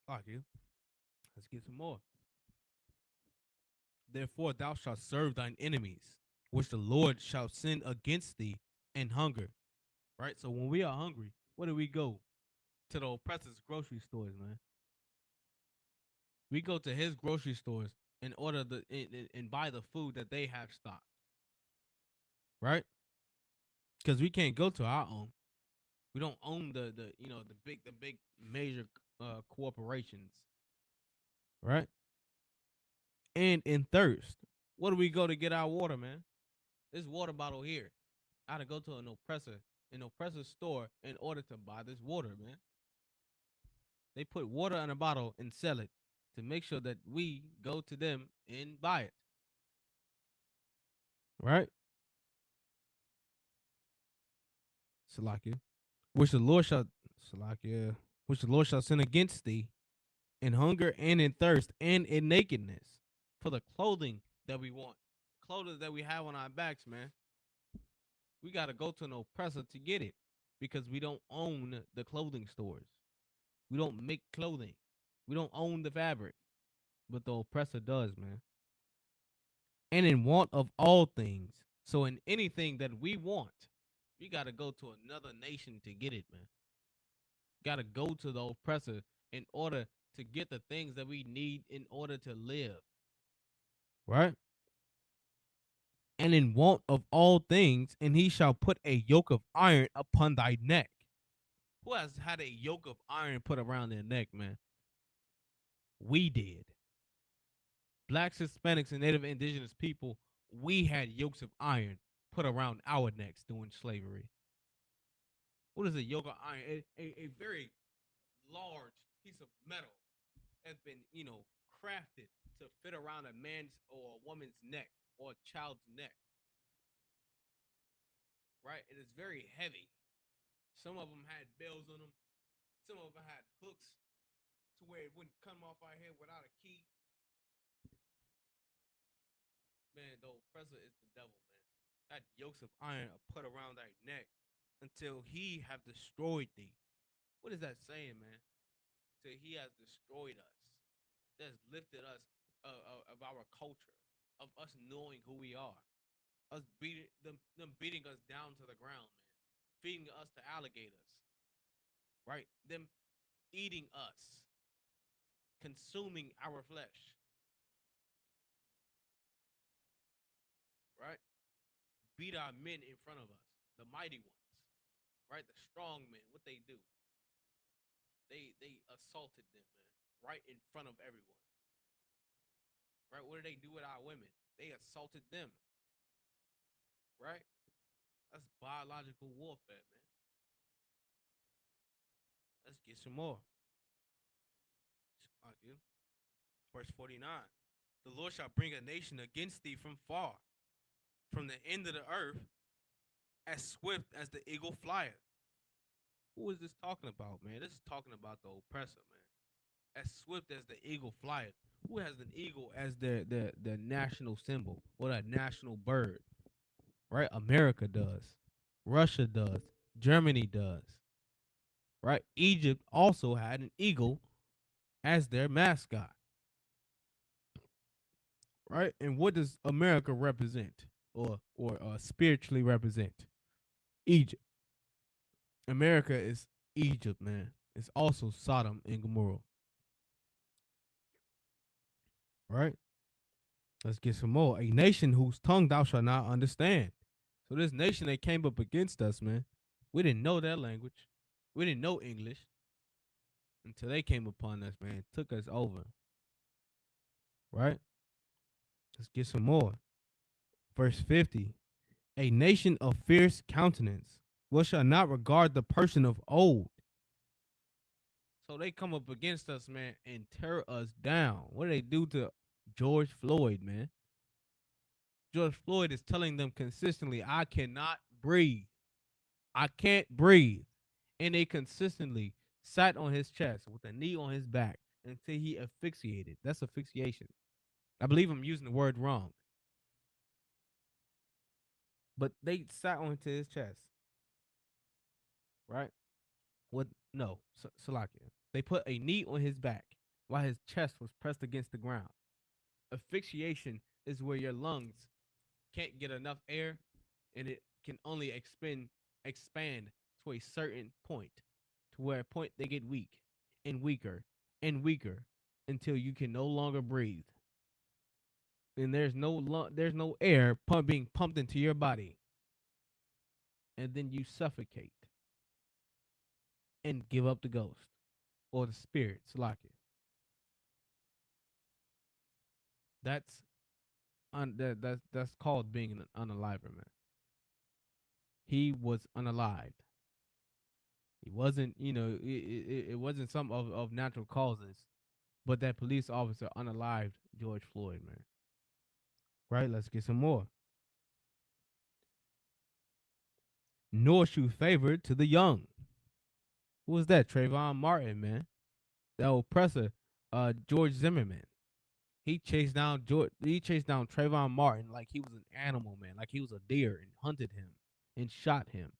Fuck you. Let's get some more. Therefore, thou shalt serve thine enemies, which the Lord shall send against thee, and hunger. Right. So when we are hungry, where do we go? To the oppressor's grocery stores, man. We go to his grocery stores in order to and buy the food that they have stocked, right? Because we can't go to our own. We don't own the big major corporations, right? And in thirst, where do we go to get our water, man? This water bottle here. I had to go to an oppressor store in order to buy this water, man. They put water in a bottle and sell it to make sure that we go to them and buy it, right? Salakia, which the Lord shall Salakia, which the Lord shall send against thee in hunger and in thirst and in nakedness for the clothing that we want, clothing that we have on our backs, man. We got to go to an oppressor to get it because we don't own the clothing stores. We don't make clothing. We don't own the fabric, but the oppressor does, man. And in want of all things. So in anything that we want, we got to go to another nation to get it, man. Got to go to the oppressor in order to get the things that we need in order to live, right? And in want of all things, and he shall put a yoke of iron upon thy neck. Who has had a yoke of iron put around their neck, man? We did. Blacks, Hispanics, and Native Indigenous people, we had yokes of iron put around our necks during slavery. What is a yoke of iron? A very large piece of metal has been, crafted to fit around a man's or a woman's neck or a child's neck. Right? It is very heavy. Some of them had bells on them. Some of them had hooks to where it wouldn't come off our head without a key. Man, the oppressor is the devil, man. That yokes of iron are put around thy neck until he have destroyed thee. What is that saying, man? Till he has destroyed us. That's lifted us of our culture, of us knowing who we are. Us beating them beating us down to the ground, man. Feeding us to alligators. Right? Them eating us. Consuming our flesh. Right? Beat our men in front of us, the mighty ones, right? The strong men. What they do? They assaulted them, man, right in front of everyone. Right? What did they do with our women? They assaulted them. Right? That's biological warfare, man. Let's get some more. Verse 49. The Lord shall bring a nation against thee from far, from the end of the earth, as swift as the eagle flieth. Who is this talking about, man? This is talking about the oppressor, man. As swift as the eagle flieth. Who has an eagle as their national symbol or their national bird? Right? America does. Russia does. Germany does. Right? Egypt also had an eagle as their mascot. Right? And what does America represent or spiritually represent? Egypt. America is Egypt, man. It's also Sodom and Gomorrah. Right? Let's get some more. A nation whose tongue thou shalt not understand. So this nation that came up against us, man, we didn't know their language. We didn't know English until they came upon us, man. Took us over. Right? Let's get some more. Verse 50. A nation of fierce countenance, what shall not regard the person of old. So they come up against us, man, and tear us down. What do they do to George Floyd, man? George Floyd is telling them consistently, I cannot breathe. I can't breathe. And they consistently sat on his chest with a knee on his back until he asphyxiated. That's asphyxiation. I believe I'm using the word wrong. But they sat onto his chest, right? With no, Salakia. They put a knee on his back while his chest was pressed against the ground. Asphyxiation is where your lungs can't get enough air and it can only expand to a certain point, to where a point they get weak and weaker and weaker until you can no longer breathe. And there's no air being pumped into your body, and then you suffocate and give up the ghost or the spirit, Salakia. That's that's called being an unaliver, man. He was unalived. He wasn't, it wasn't some of natural causes, but that police officer unalived George Floyd, man. Right? Let's get some more. Nor shoe favored to the young. Who was that? Trayvon Martin, man. That oppressor, George Zimmerman. He chased down Trayvon Martin like he was an animal, man, like he was a deer, and hunted him and shot him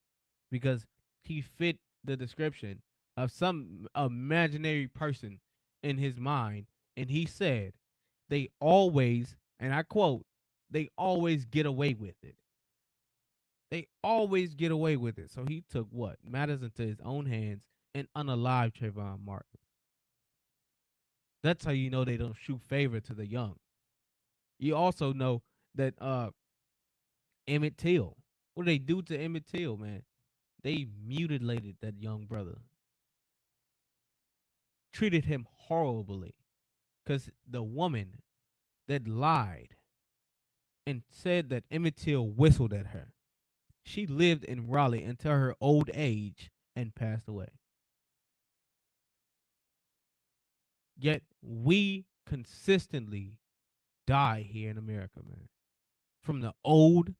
because he fit the description of some imaginary person in his mind. And he said, they always, and I quote, they always get away with it. They always get away with it. So he took what? Matters into his own hands and unalived Trayvon Martin. That's how you know they don't shoot favor to the young. You also know that Emmett Till. What did they do to Emmett Till, man? They mutilated that young brother. Treated him horribly. Because the woman that lied and said that Emmett Till whistled at her, she lived in Raleigh until her old age and passed away. Yet we consistently die here in America, man. From the old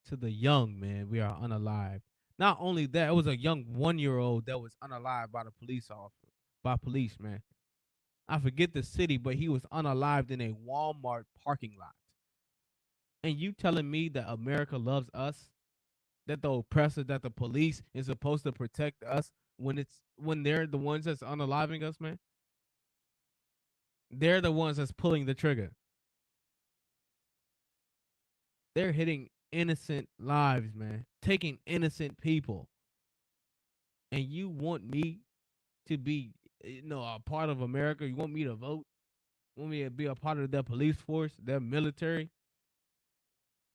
to the young, man, we are unalive. Not only that, it was a young 1-year-old that was unalive by the police officer, by police, man. I forget the city, but he was unalived in a Walmart parking lot. And you telling me that America loves us? That the oppressor, that the police is supposed to protect us when they're the ones that's unaliving us, man? They're the ones that's pulling the trigger. They're hitting innocent lives, man. Taking innocent people. And you want me to be, a part of America? You want me to vote? You want me to be a part of their police force, their military?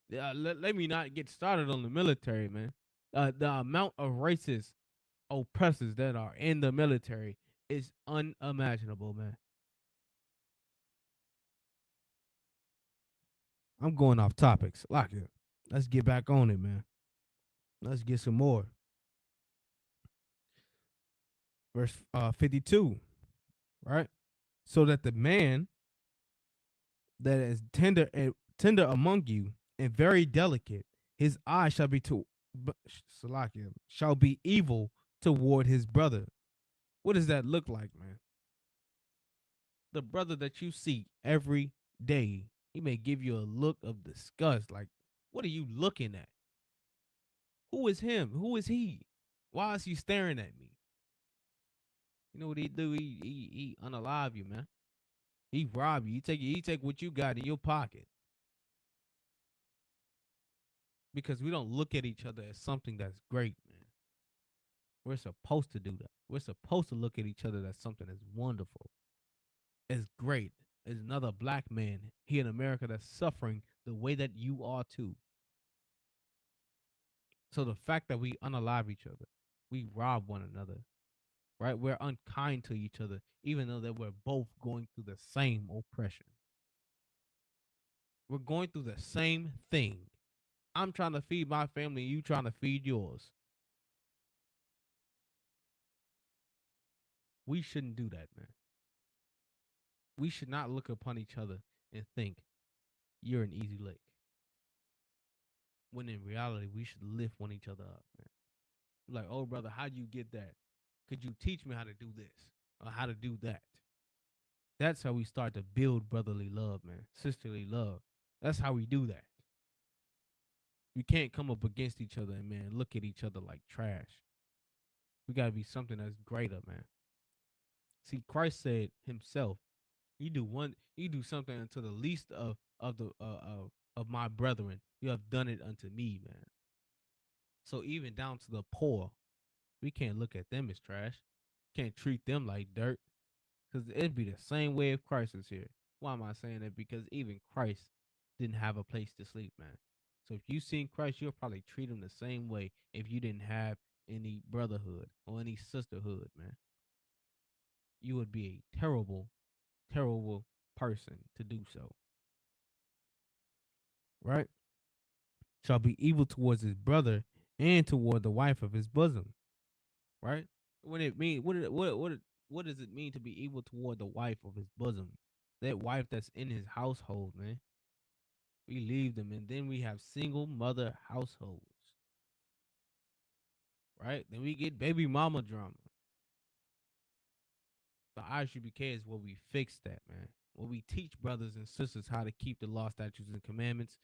Let me not get started on the military, man. The amount of racist oppressors that are in the military is unimaginable, man. I'm going off topics. Lock it. Let's get back on it, man. Let's get some more. Verse 52, right? So that the man that is tender among you and very delicate, his eye shall be to Salakia, shall be evil toward his brother. What does that look like, man? The brother that you see every day, he may give you a look of disgust. Like, what are you looking at? Who is him? Who is he? Why is he staring at me? You know what he do? He unalive you, man. He rob you. He take what you got in your pocket. Because we don't look at each other as something that's great, man. We're supposed to do that. We're supposed to look at each other as something that's wonderful, as great, as another black man here in America that's suffering the way that you are too. So the fact that we unalive each other, we rob one another, right? We're unkind to each other, even though that we're both going through the same oppression. We're going through the same thing. I'm trying to feed my family, you trying to feed yours. We shouldn't do that, man. We should not look upon each other and think you're an easy lick. When in reality, we should lift one each other up, man. Like, oh, brother, how'd you get that? Could you teach me how to do this or how to do that? That's how we start to build brotherly love, man. Sisterly love. That's how we do that. We can't come up against each other and, man, look at each other like trash. We gotta be something that's greater, man. See, Christ said himself, you do something unto the least of my brethren. You have done it unto me, man. So even down to the poor, we can't look at them as trash. Can't treat them like dirt. Because it'd be the same way if Christ was here. Why am I saying that? Because even Christ didn't have a place to sleep, man. So if you seen Christ, you'll probably treat him the same way if you didn't have any brotherhood or any sisterhood, man. You would be a terrible, terrible person to do so, right? Shall be evil towards his brother and toward the wife of his bosom, right? What it mean? What does it mean to be evil toward the wife of his bosom? That wife that's in his household, man. We leave them, and then we have single mother households, right? Then we get baby mama drama. The ISUPK is where we fix that, man. Where we teach brothers and sisters how to keep the law, statutes, and commandments,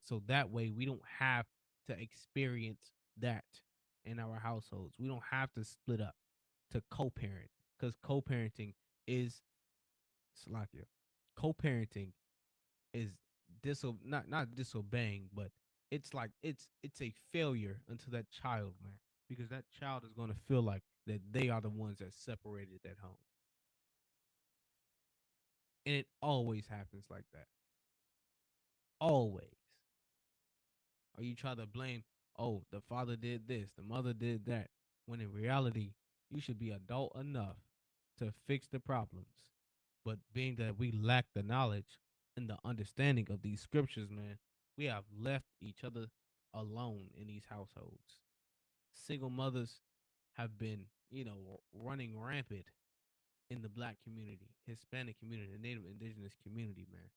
so that way we don't have to experience that in our households. We don't have to split up to co-parent, because co-parenting is Salakia. Co-parenting is not disobeying, but it's like it's a failure unto that child, man, because that child is going to feel like that they are the ones that separated that home, and it always happens like that. Always. Or you try to blame, oh, the father did this, the mother did that, when in reality, you should be adult enough to fix the problems. But being that we lack the knowledge and the understanding of these scriptures, man, we have left each other alone in these households. Single mothers have been, running rampant in the black community, Hispanic community, the Native Indigenous community, man,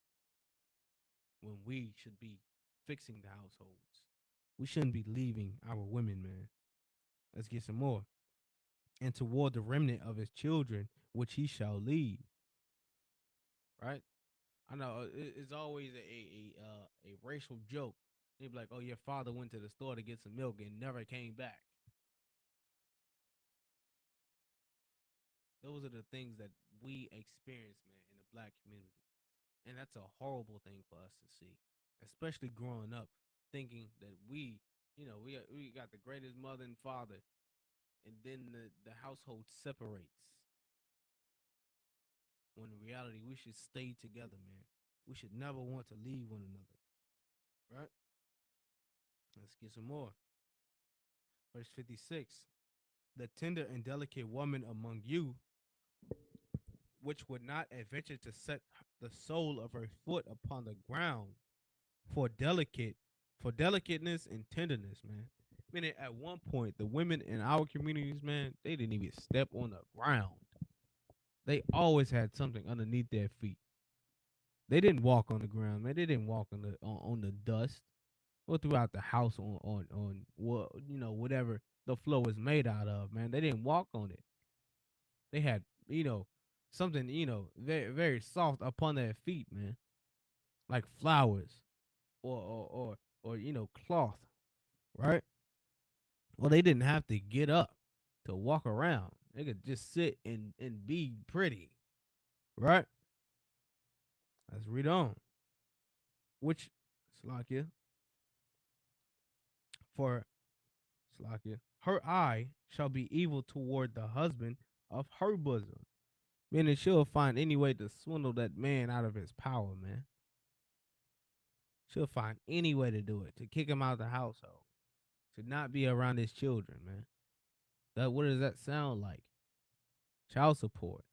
when we should be fixing the households. We shouldn't be leaving our women, man. Let's get some more. And toward the remnant of his children, which he shall lead. Right? I know it's always a racial joke. They'd be like, "Oh, your father went to the store to get some milk and never came back." Those are the things that we experience, man, in the black community, and that's a horrible thing for us to see, especially growing up thinking that we got the greatest mother and father, and then the household separates. When in reality, we should stay together, man. We should never want to leave one another, right? Let's get some more. Verse 56. The tender and delicate woman among you, which would not adventure to set the sole of her foot upon the ground for delicateness and tenderness, man. Meaning at one point, the women in our communities, man, they didn't even step on the ground. They always had something underneath their feet. They didn't walk on the ground, man. They didn't walk on the dust or throughout the house on what whatever the floor was made out of, man. They didn't walk on it. They had something very very soft upon their feet, man, like flowers or cloth, right? Well, they didn't have to get up to walk around. They could just sit and be pretty, right? Let's read on. Which Slakia for Slakia, her eye shall be evil toward the husband of her bosom. Meaning she'll find any way to swindle that man out of his power, man. She'll find any way to do it, to kick him out of the household, to not be around his children, man. What does that sound like? Child support,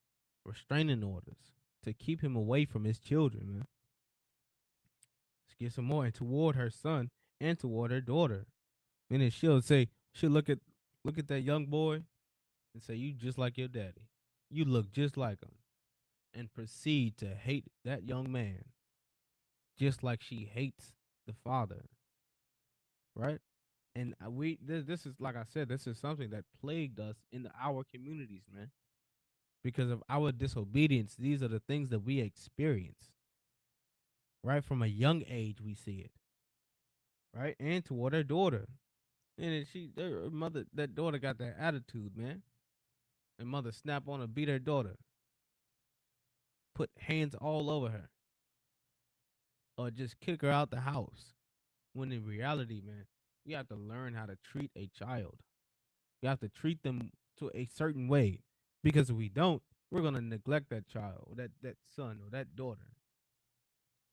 restraining orders, to keep him away from his children, man. Let's get some more. And toward her son and toward her daughter. Meaning she'll look at that young boy and say, "You just like your daddy. You look just like him," and proceed to hate that young man, just like she hates the father, right? And this is like I said, this is something that plagued us in our communities, man. because of our disobedience. These are the things that we experience. Right from a young age, we see it. Right, and toward her daughter, and then her mother, that daughter got that attitude, man. And mother snap on her, beat her daughter, put hands all over her, or just kick her out the house. When in reality, man, you have to learn how to treat a child. You have to treat them to a certain way, because if we don't, we're gonna neglect that child, that son or that daughter.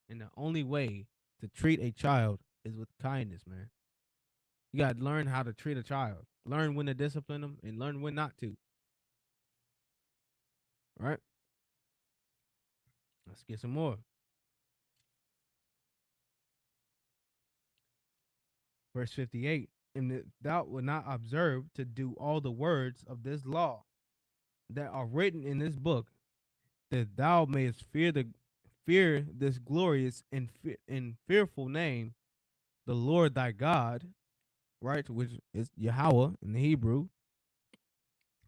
And the only way to treat a child is with kindness, man. You gotta learn how to treat a child. Learn when to discipline them and learn when not to. Right? Let's get some more. Verse 58. And that thou wilt not observe to do all the words of this law that are written in this book, that thou mayest fear this glorious and fearful name, the Lord thy God, right? Which is Yahweh in the Hebrew.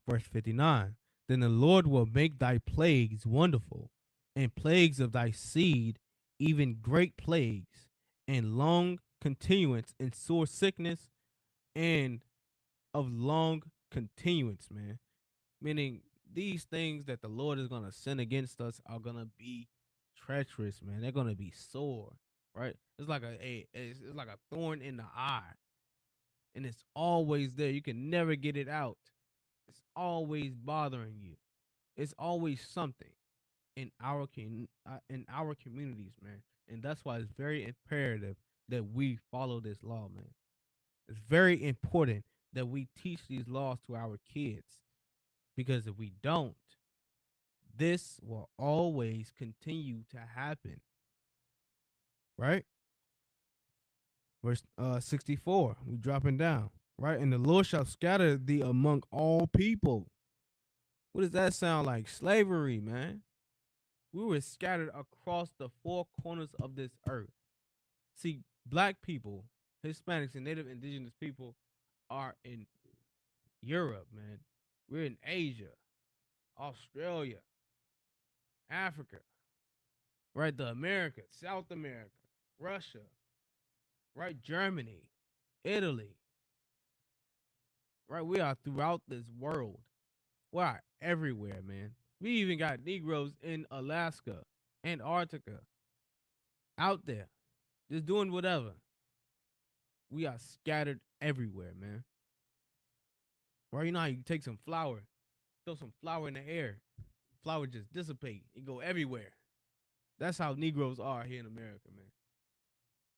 Verse 59. Then the Lord will make thy plagues wonderful, and plagues of thy seed, even great plagues, and long continuance, and sore sickness, and of long continuance, man. Meaning these things that the Lord is gonna send against us are gonna be treacherous, man. They're gonna be sore, right? It's like it's like a thorn in the eye, and it's always there. You can never get it out. It's always bothering you. It's always something in in our communities, man. And that's why it's very imperative that we follow this law, man. It's very important that we teach these laws to our kids, because if we don't, this will always continue to happen, right? Verse 64, we dropping down, right? And the Lord shall scatter thee among all people. What does that sound like? Slavery, man. We were scattered across the four corners of this earth. See, black people, Hispanics, and Native Indigenous people are in Europe, man. We're in Asia, Australia, Africa, right? The Americas, South America, Russia, right? Germany, Italy, right? We are throughout this world. We are everywhere, man. We even got Negroes in Alaska, Antarctica, out there, just doing whatever. We are scattered everywhere, man. Right? You know how you take some flour, throw some flour in the air, flour just dissipate and go everywhere. That's how Negroes are here in America, man.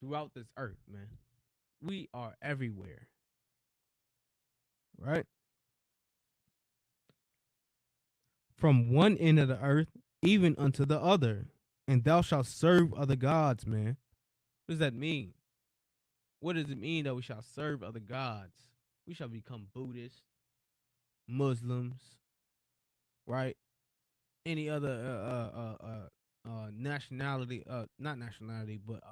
Throughout this earth, man. We are everywhere. Right? From one end of the earth even unto the other. And thou shalt serve other gods, man. What does that mean? What does it mean that we shall serve other gods? We shall become Buddhists, Muslims, right? Any other nationality, not nationality, but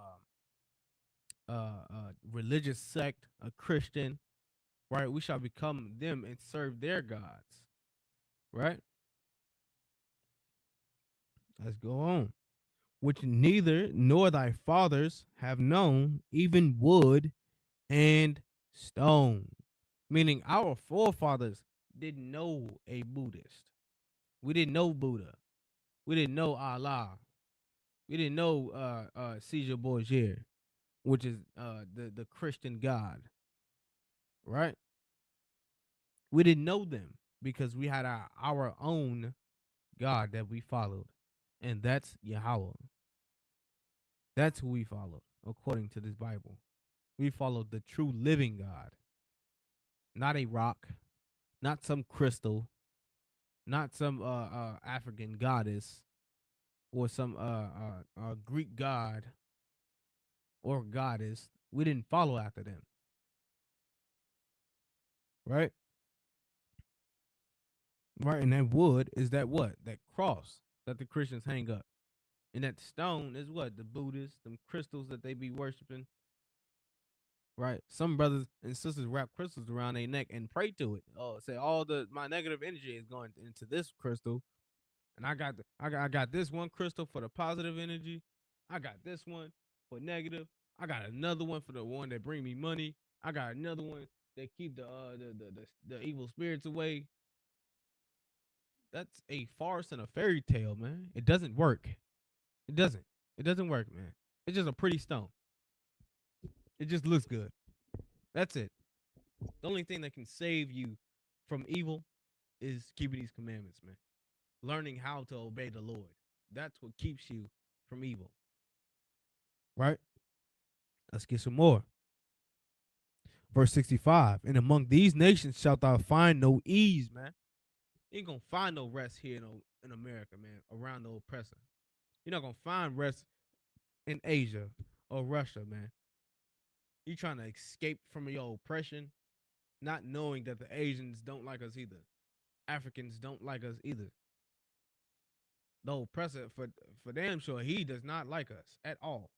religious sect, a Christian, right? We shall become them and serve their gods, right? Let's go on. Which neither nor thy fathers have known, even wood and stone. Meaning our forefathers didn't know a Buddhist. We didn't know Buddha. We didn't know Allah. We didn't know Caesar Borgia, which is the Christian God, right? We didn't know them because we had our own God that we followed, and that's Yahweh. That's who we followed according to this Bible. We followed the true living God, not a rock, not some crystal, not some African goddess or some Greek god or goddess. We didn't follow after them, right? Right, and that wood is that what? That cross that the Christians hang up. And that stone is what? The Buddhists, them crystals that they be worshiping. Right. Some brothers and sisters wrap crystals around their neck and pray to it. Oh, say all the my negative energy is going into this crystal. And I got this one crystal for the positive energy. I got this one for negative. I got another one for the one that bring me money. I got another one that keep the evil spirits away. That's a farce and a fairy tale, man. It doesn't work. It doesn't. It doesn't work, man. It's just a pretty stone. It just looks good. That's it. The only thing that can save you from evil is keeping these commandments, man. Learning how to obey the Lord. That's what keeps you from evil. Right? Let's get some more. Verse 65. And among these nations shalt thou find no ease, man. You ain't gonna find no rest here in America, man, around the oppressor. You're not gonna find rest in Asia or Russia, man. You trying to escape from your oppression, not knowing that the Asians don't like us either. Africans don't like us either. The oppressor, for damn sure, he does not like us at all.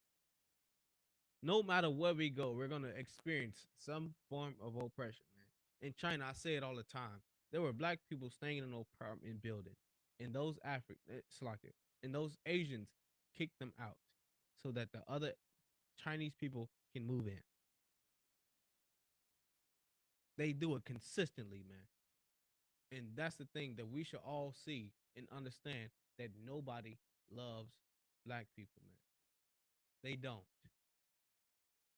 No matter where we go, we're gonna experience some form of oppression, man. In China, I say it all the time. There were black people staying in an apartment building, and those and those Asians kicked them out so that the other Chinese people can move in. They do it consistently, man. And that's the thing that we should all see and understand, that nobody loves black people, man. They don't.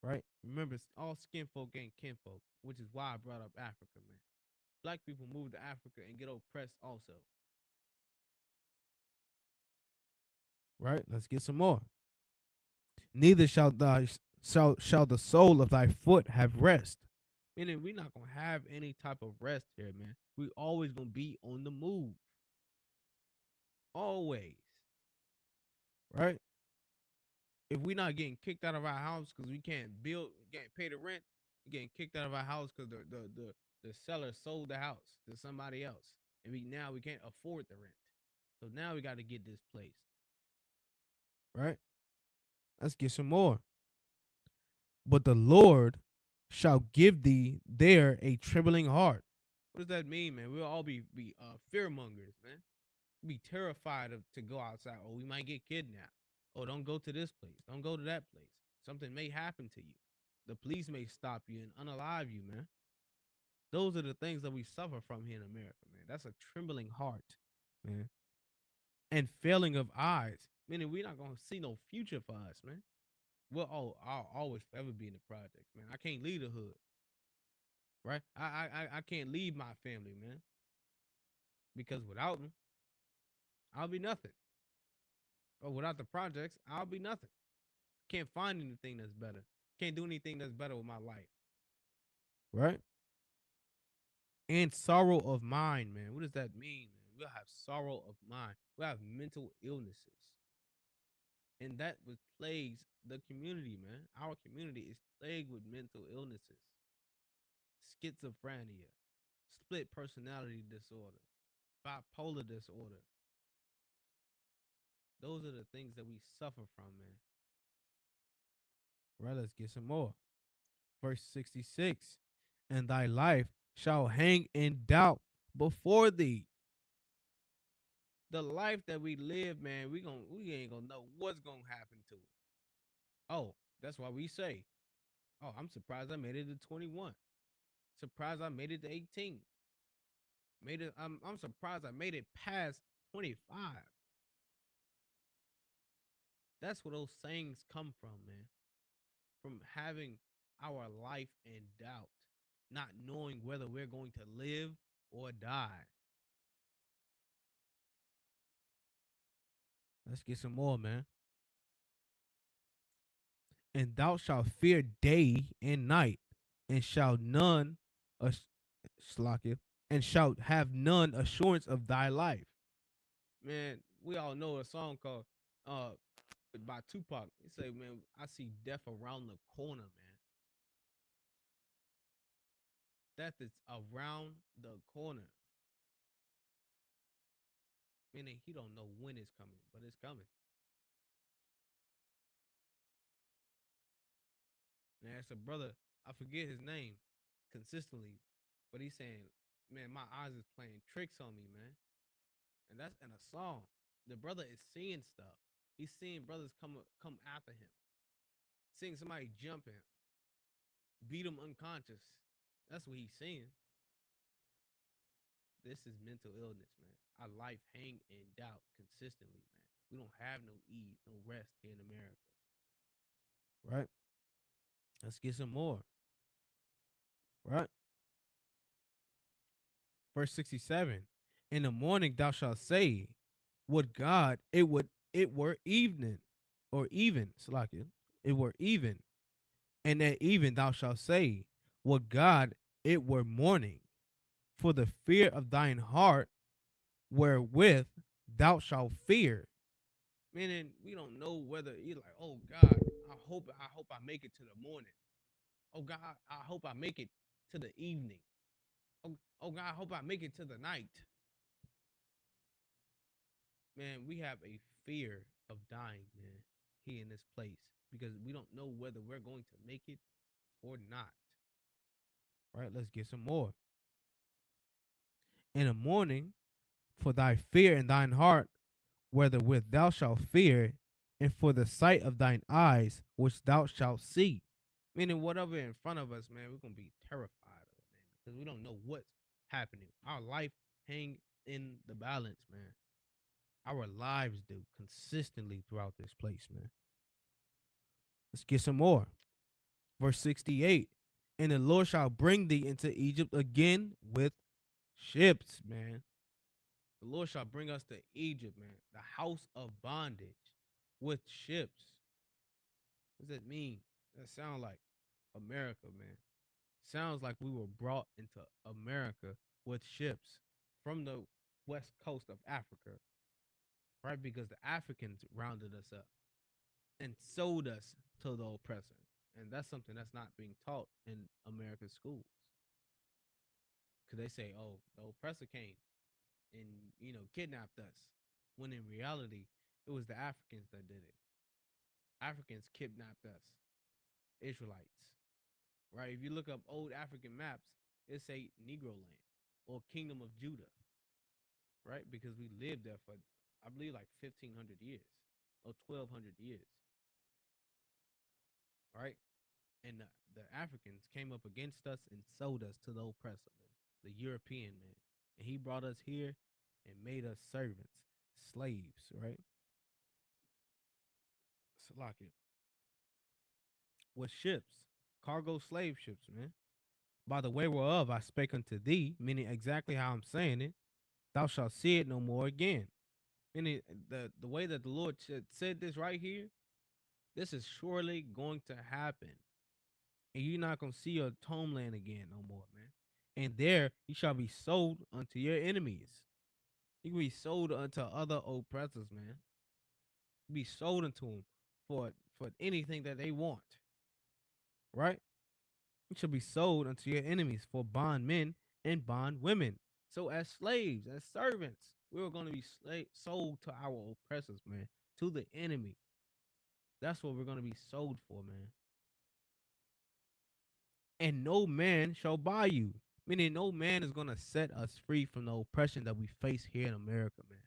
Right? Remember, all skin folk ain't kinfolk, which is why I brought up Africa, man. Black people move to Africa and get oppressed also. Right? Let's get some more. Neither shall the sole of thy foot have rest. Meaning we're not gonna have any type of rest here, man. We always gonna be on the move. Always. Right? If we're not getting kicked out of our house because we can't can't pay the rent, we're getting kicked out of our house because the seller sold the house to somebody else. And we can't afford the rent. So now we got to get this place. Right? Let's get some more. But the Lord shall give thee there a trembling heart. What does that mean, man? We'll all be fear mongers, man. Be terrified to go outside. Oh, we might get kidnapped. Oh, don't go to this place. Don't go to that place. Something may happen to you. The police may stop you and unalive you, man. Those are the things that we suffer from here in America, man. That's a trembling heart, man. And failing of eyes, meaning we're not gonna see no future for us, man. I'll always forever be in the projects, man. I can't leave the hood, right? I can't leave my family, man, because without them, I'll be nothing. Or without the projects, I'll be nothing. Can't find anything that's better. Can't do anything that's better with my life, right? And sorrow of mind, man. What does that mean, man? We'll have sorrow of mind. We'll have mental illnesses. And that was plagues the community, man. Our community is plagued with mental illnesses, schizophrenia, split personality disorder, bipolar disorder. Those are the things that we suffer from, man. Right, let's get some more. Verse 66. And thy life shall hang in doubt before thee. The life that we live, man, we ain't gonna know what's gonna happen to it. Oh, that's why we say, oh, I'm surprised I made it to 21. Surprised I made it to 18. I'm surprised I made it past 25. That's where those sayings come from, man. From having our life in doubt, not knowing whether we're going to live or die. Let's get some more, man. And thou shalt fear day and night, and shalt none slack and shalt have none assurance of thy life. Man, we all know a song called by Tupac. He say, man, I see death around the corner, man. Death is around the corner. Meaning he don't know when it's coming, but it's coming. And there's a brother, I forget his name consistently, but he's saying, man, my eyes is playing tricks on me, man. And that's in a song. The brother is seeing stuff. He's seeing brothers come after him, seeing somebody jump him, beat him unconscious. That's what he's seeing. This is mental illness, man. Our life hang in doubt consistently, man. We don't have no ease, no rest here in America. Right? Let's get some more. Right? Verse 67. In the morning thou shalt say, would God it were evening, or even, Salakia, it were even. And at even thou shalt say, would God it were morning, for the fear of thine heart wherewith thou shalt fear. Meaning we don't know whether you're like, oh God, I hope I make it to the morning. Oh God, I hope I make it to the evening. Oh God, I hope I make it to the night. Man, we have a fear of dying, man, here in this place, because we don't know whether we're going to make it or not. Right? Let's get some more. In the morning, for thy fear in thine heart, whether with thou shalt fear, and for the sight of thine eyes, which thou shalt see. Meaning, whatever in front of us, man, we're gonna be terrified of it, man, because we don't know what's happening. Our life hang in the balance, man. Our lives do consistently throughout this place, man. Let's get some more. Verse 68. And the Lord shall bring thee into Egypt again with ships, man. The Lord shall bring us to Egypt, man, the house of bondage, with ships. What does that mean? That sounds like America, man. Sounds like we were brought into America with ships from the west coast of Africa, right? Because the Africans rounded us up and sold us to the oppressor. And that's something that's not being taught in American schools. Because they say, oh, the oppressor came and, kidnapped us. When in reality, it was the Africans that did it. Africans kidnapped us, Israelites, right? If you look up old African maps, it say Negro land or Kingdom of Judah, right? Because we lived there for, I believe, like 1,500 years or 1,200 years, right? And the Africans came up against us and sold us to the oppressor, man, the European man. And he brought us here and made us servants, slaves, right? Salakia. With ships, cargo slave ships, man. By the way whereof I spake unto thee, meaning exactly how I'm saying it, thou shalt see it no more again. Meaning the way that the Lord said this right here, this is surely going to happen. And you're not going to see your homeland again no more, man. And there you shall be sold unto your enemies. You can be sold unto other oppressors, man. Be sold unto them for anything that they want, right? You shall be sold unto your enemies for bondmen and bondwomen. So as slaves, as servants, we were going to be sold to our oppressors, man, to the enemy. That's what we're going to be sold for, man. And no man shall buy you. Meaning no man is going to set us free from the oppression that we face here in America, man.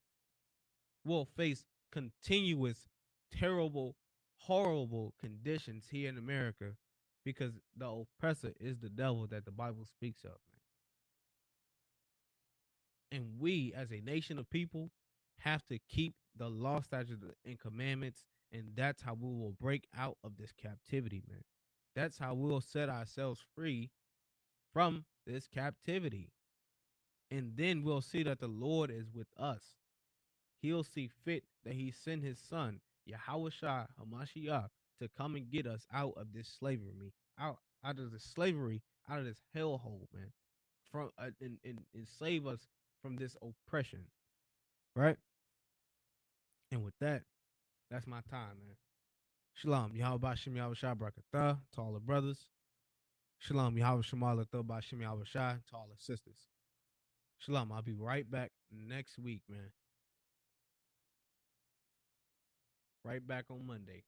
We'll face continuous, terrible, horrible conditions here in America because the oppressor is the devil that the Bible speaks of, man. And we, as a nation of people, have to keep the law, statutes, and commandments, and that's how we will break out of this captivity, man. That's how we'll set ourselves free from this captivity. And then we'll see that the Lord is with us. He'll see fit that he sent his son, Yahushua Hamashiach, to come and get us out of this slavery, out of this slavery, out of this hellhole, man, from and save us from this oppression, right? And with that, that's my time, man. Shalom, Yahweh Bashim Yahweh Shah Brakatah to all the brothers. Shalom, Yahweh Shemal Bashim Yahweh Shah to all the sisters. Shalom, I'll be right back next week, man. Right back on Monday.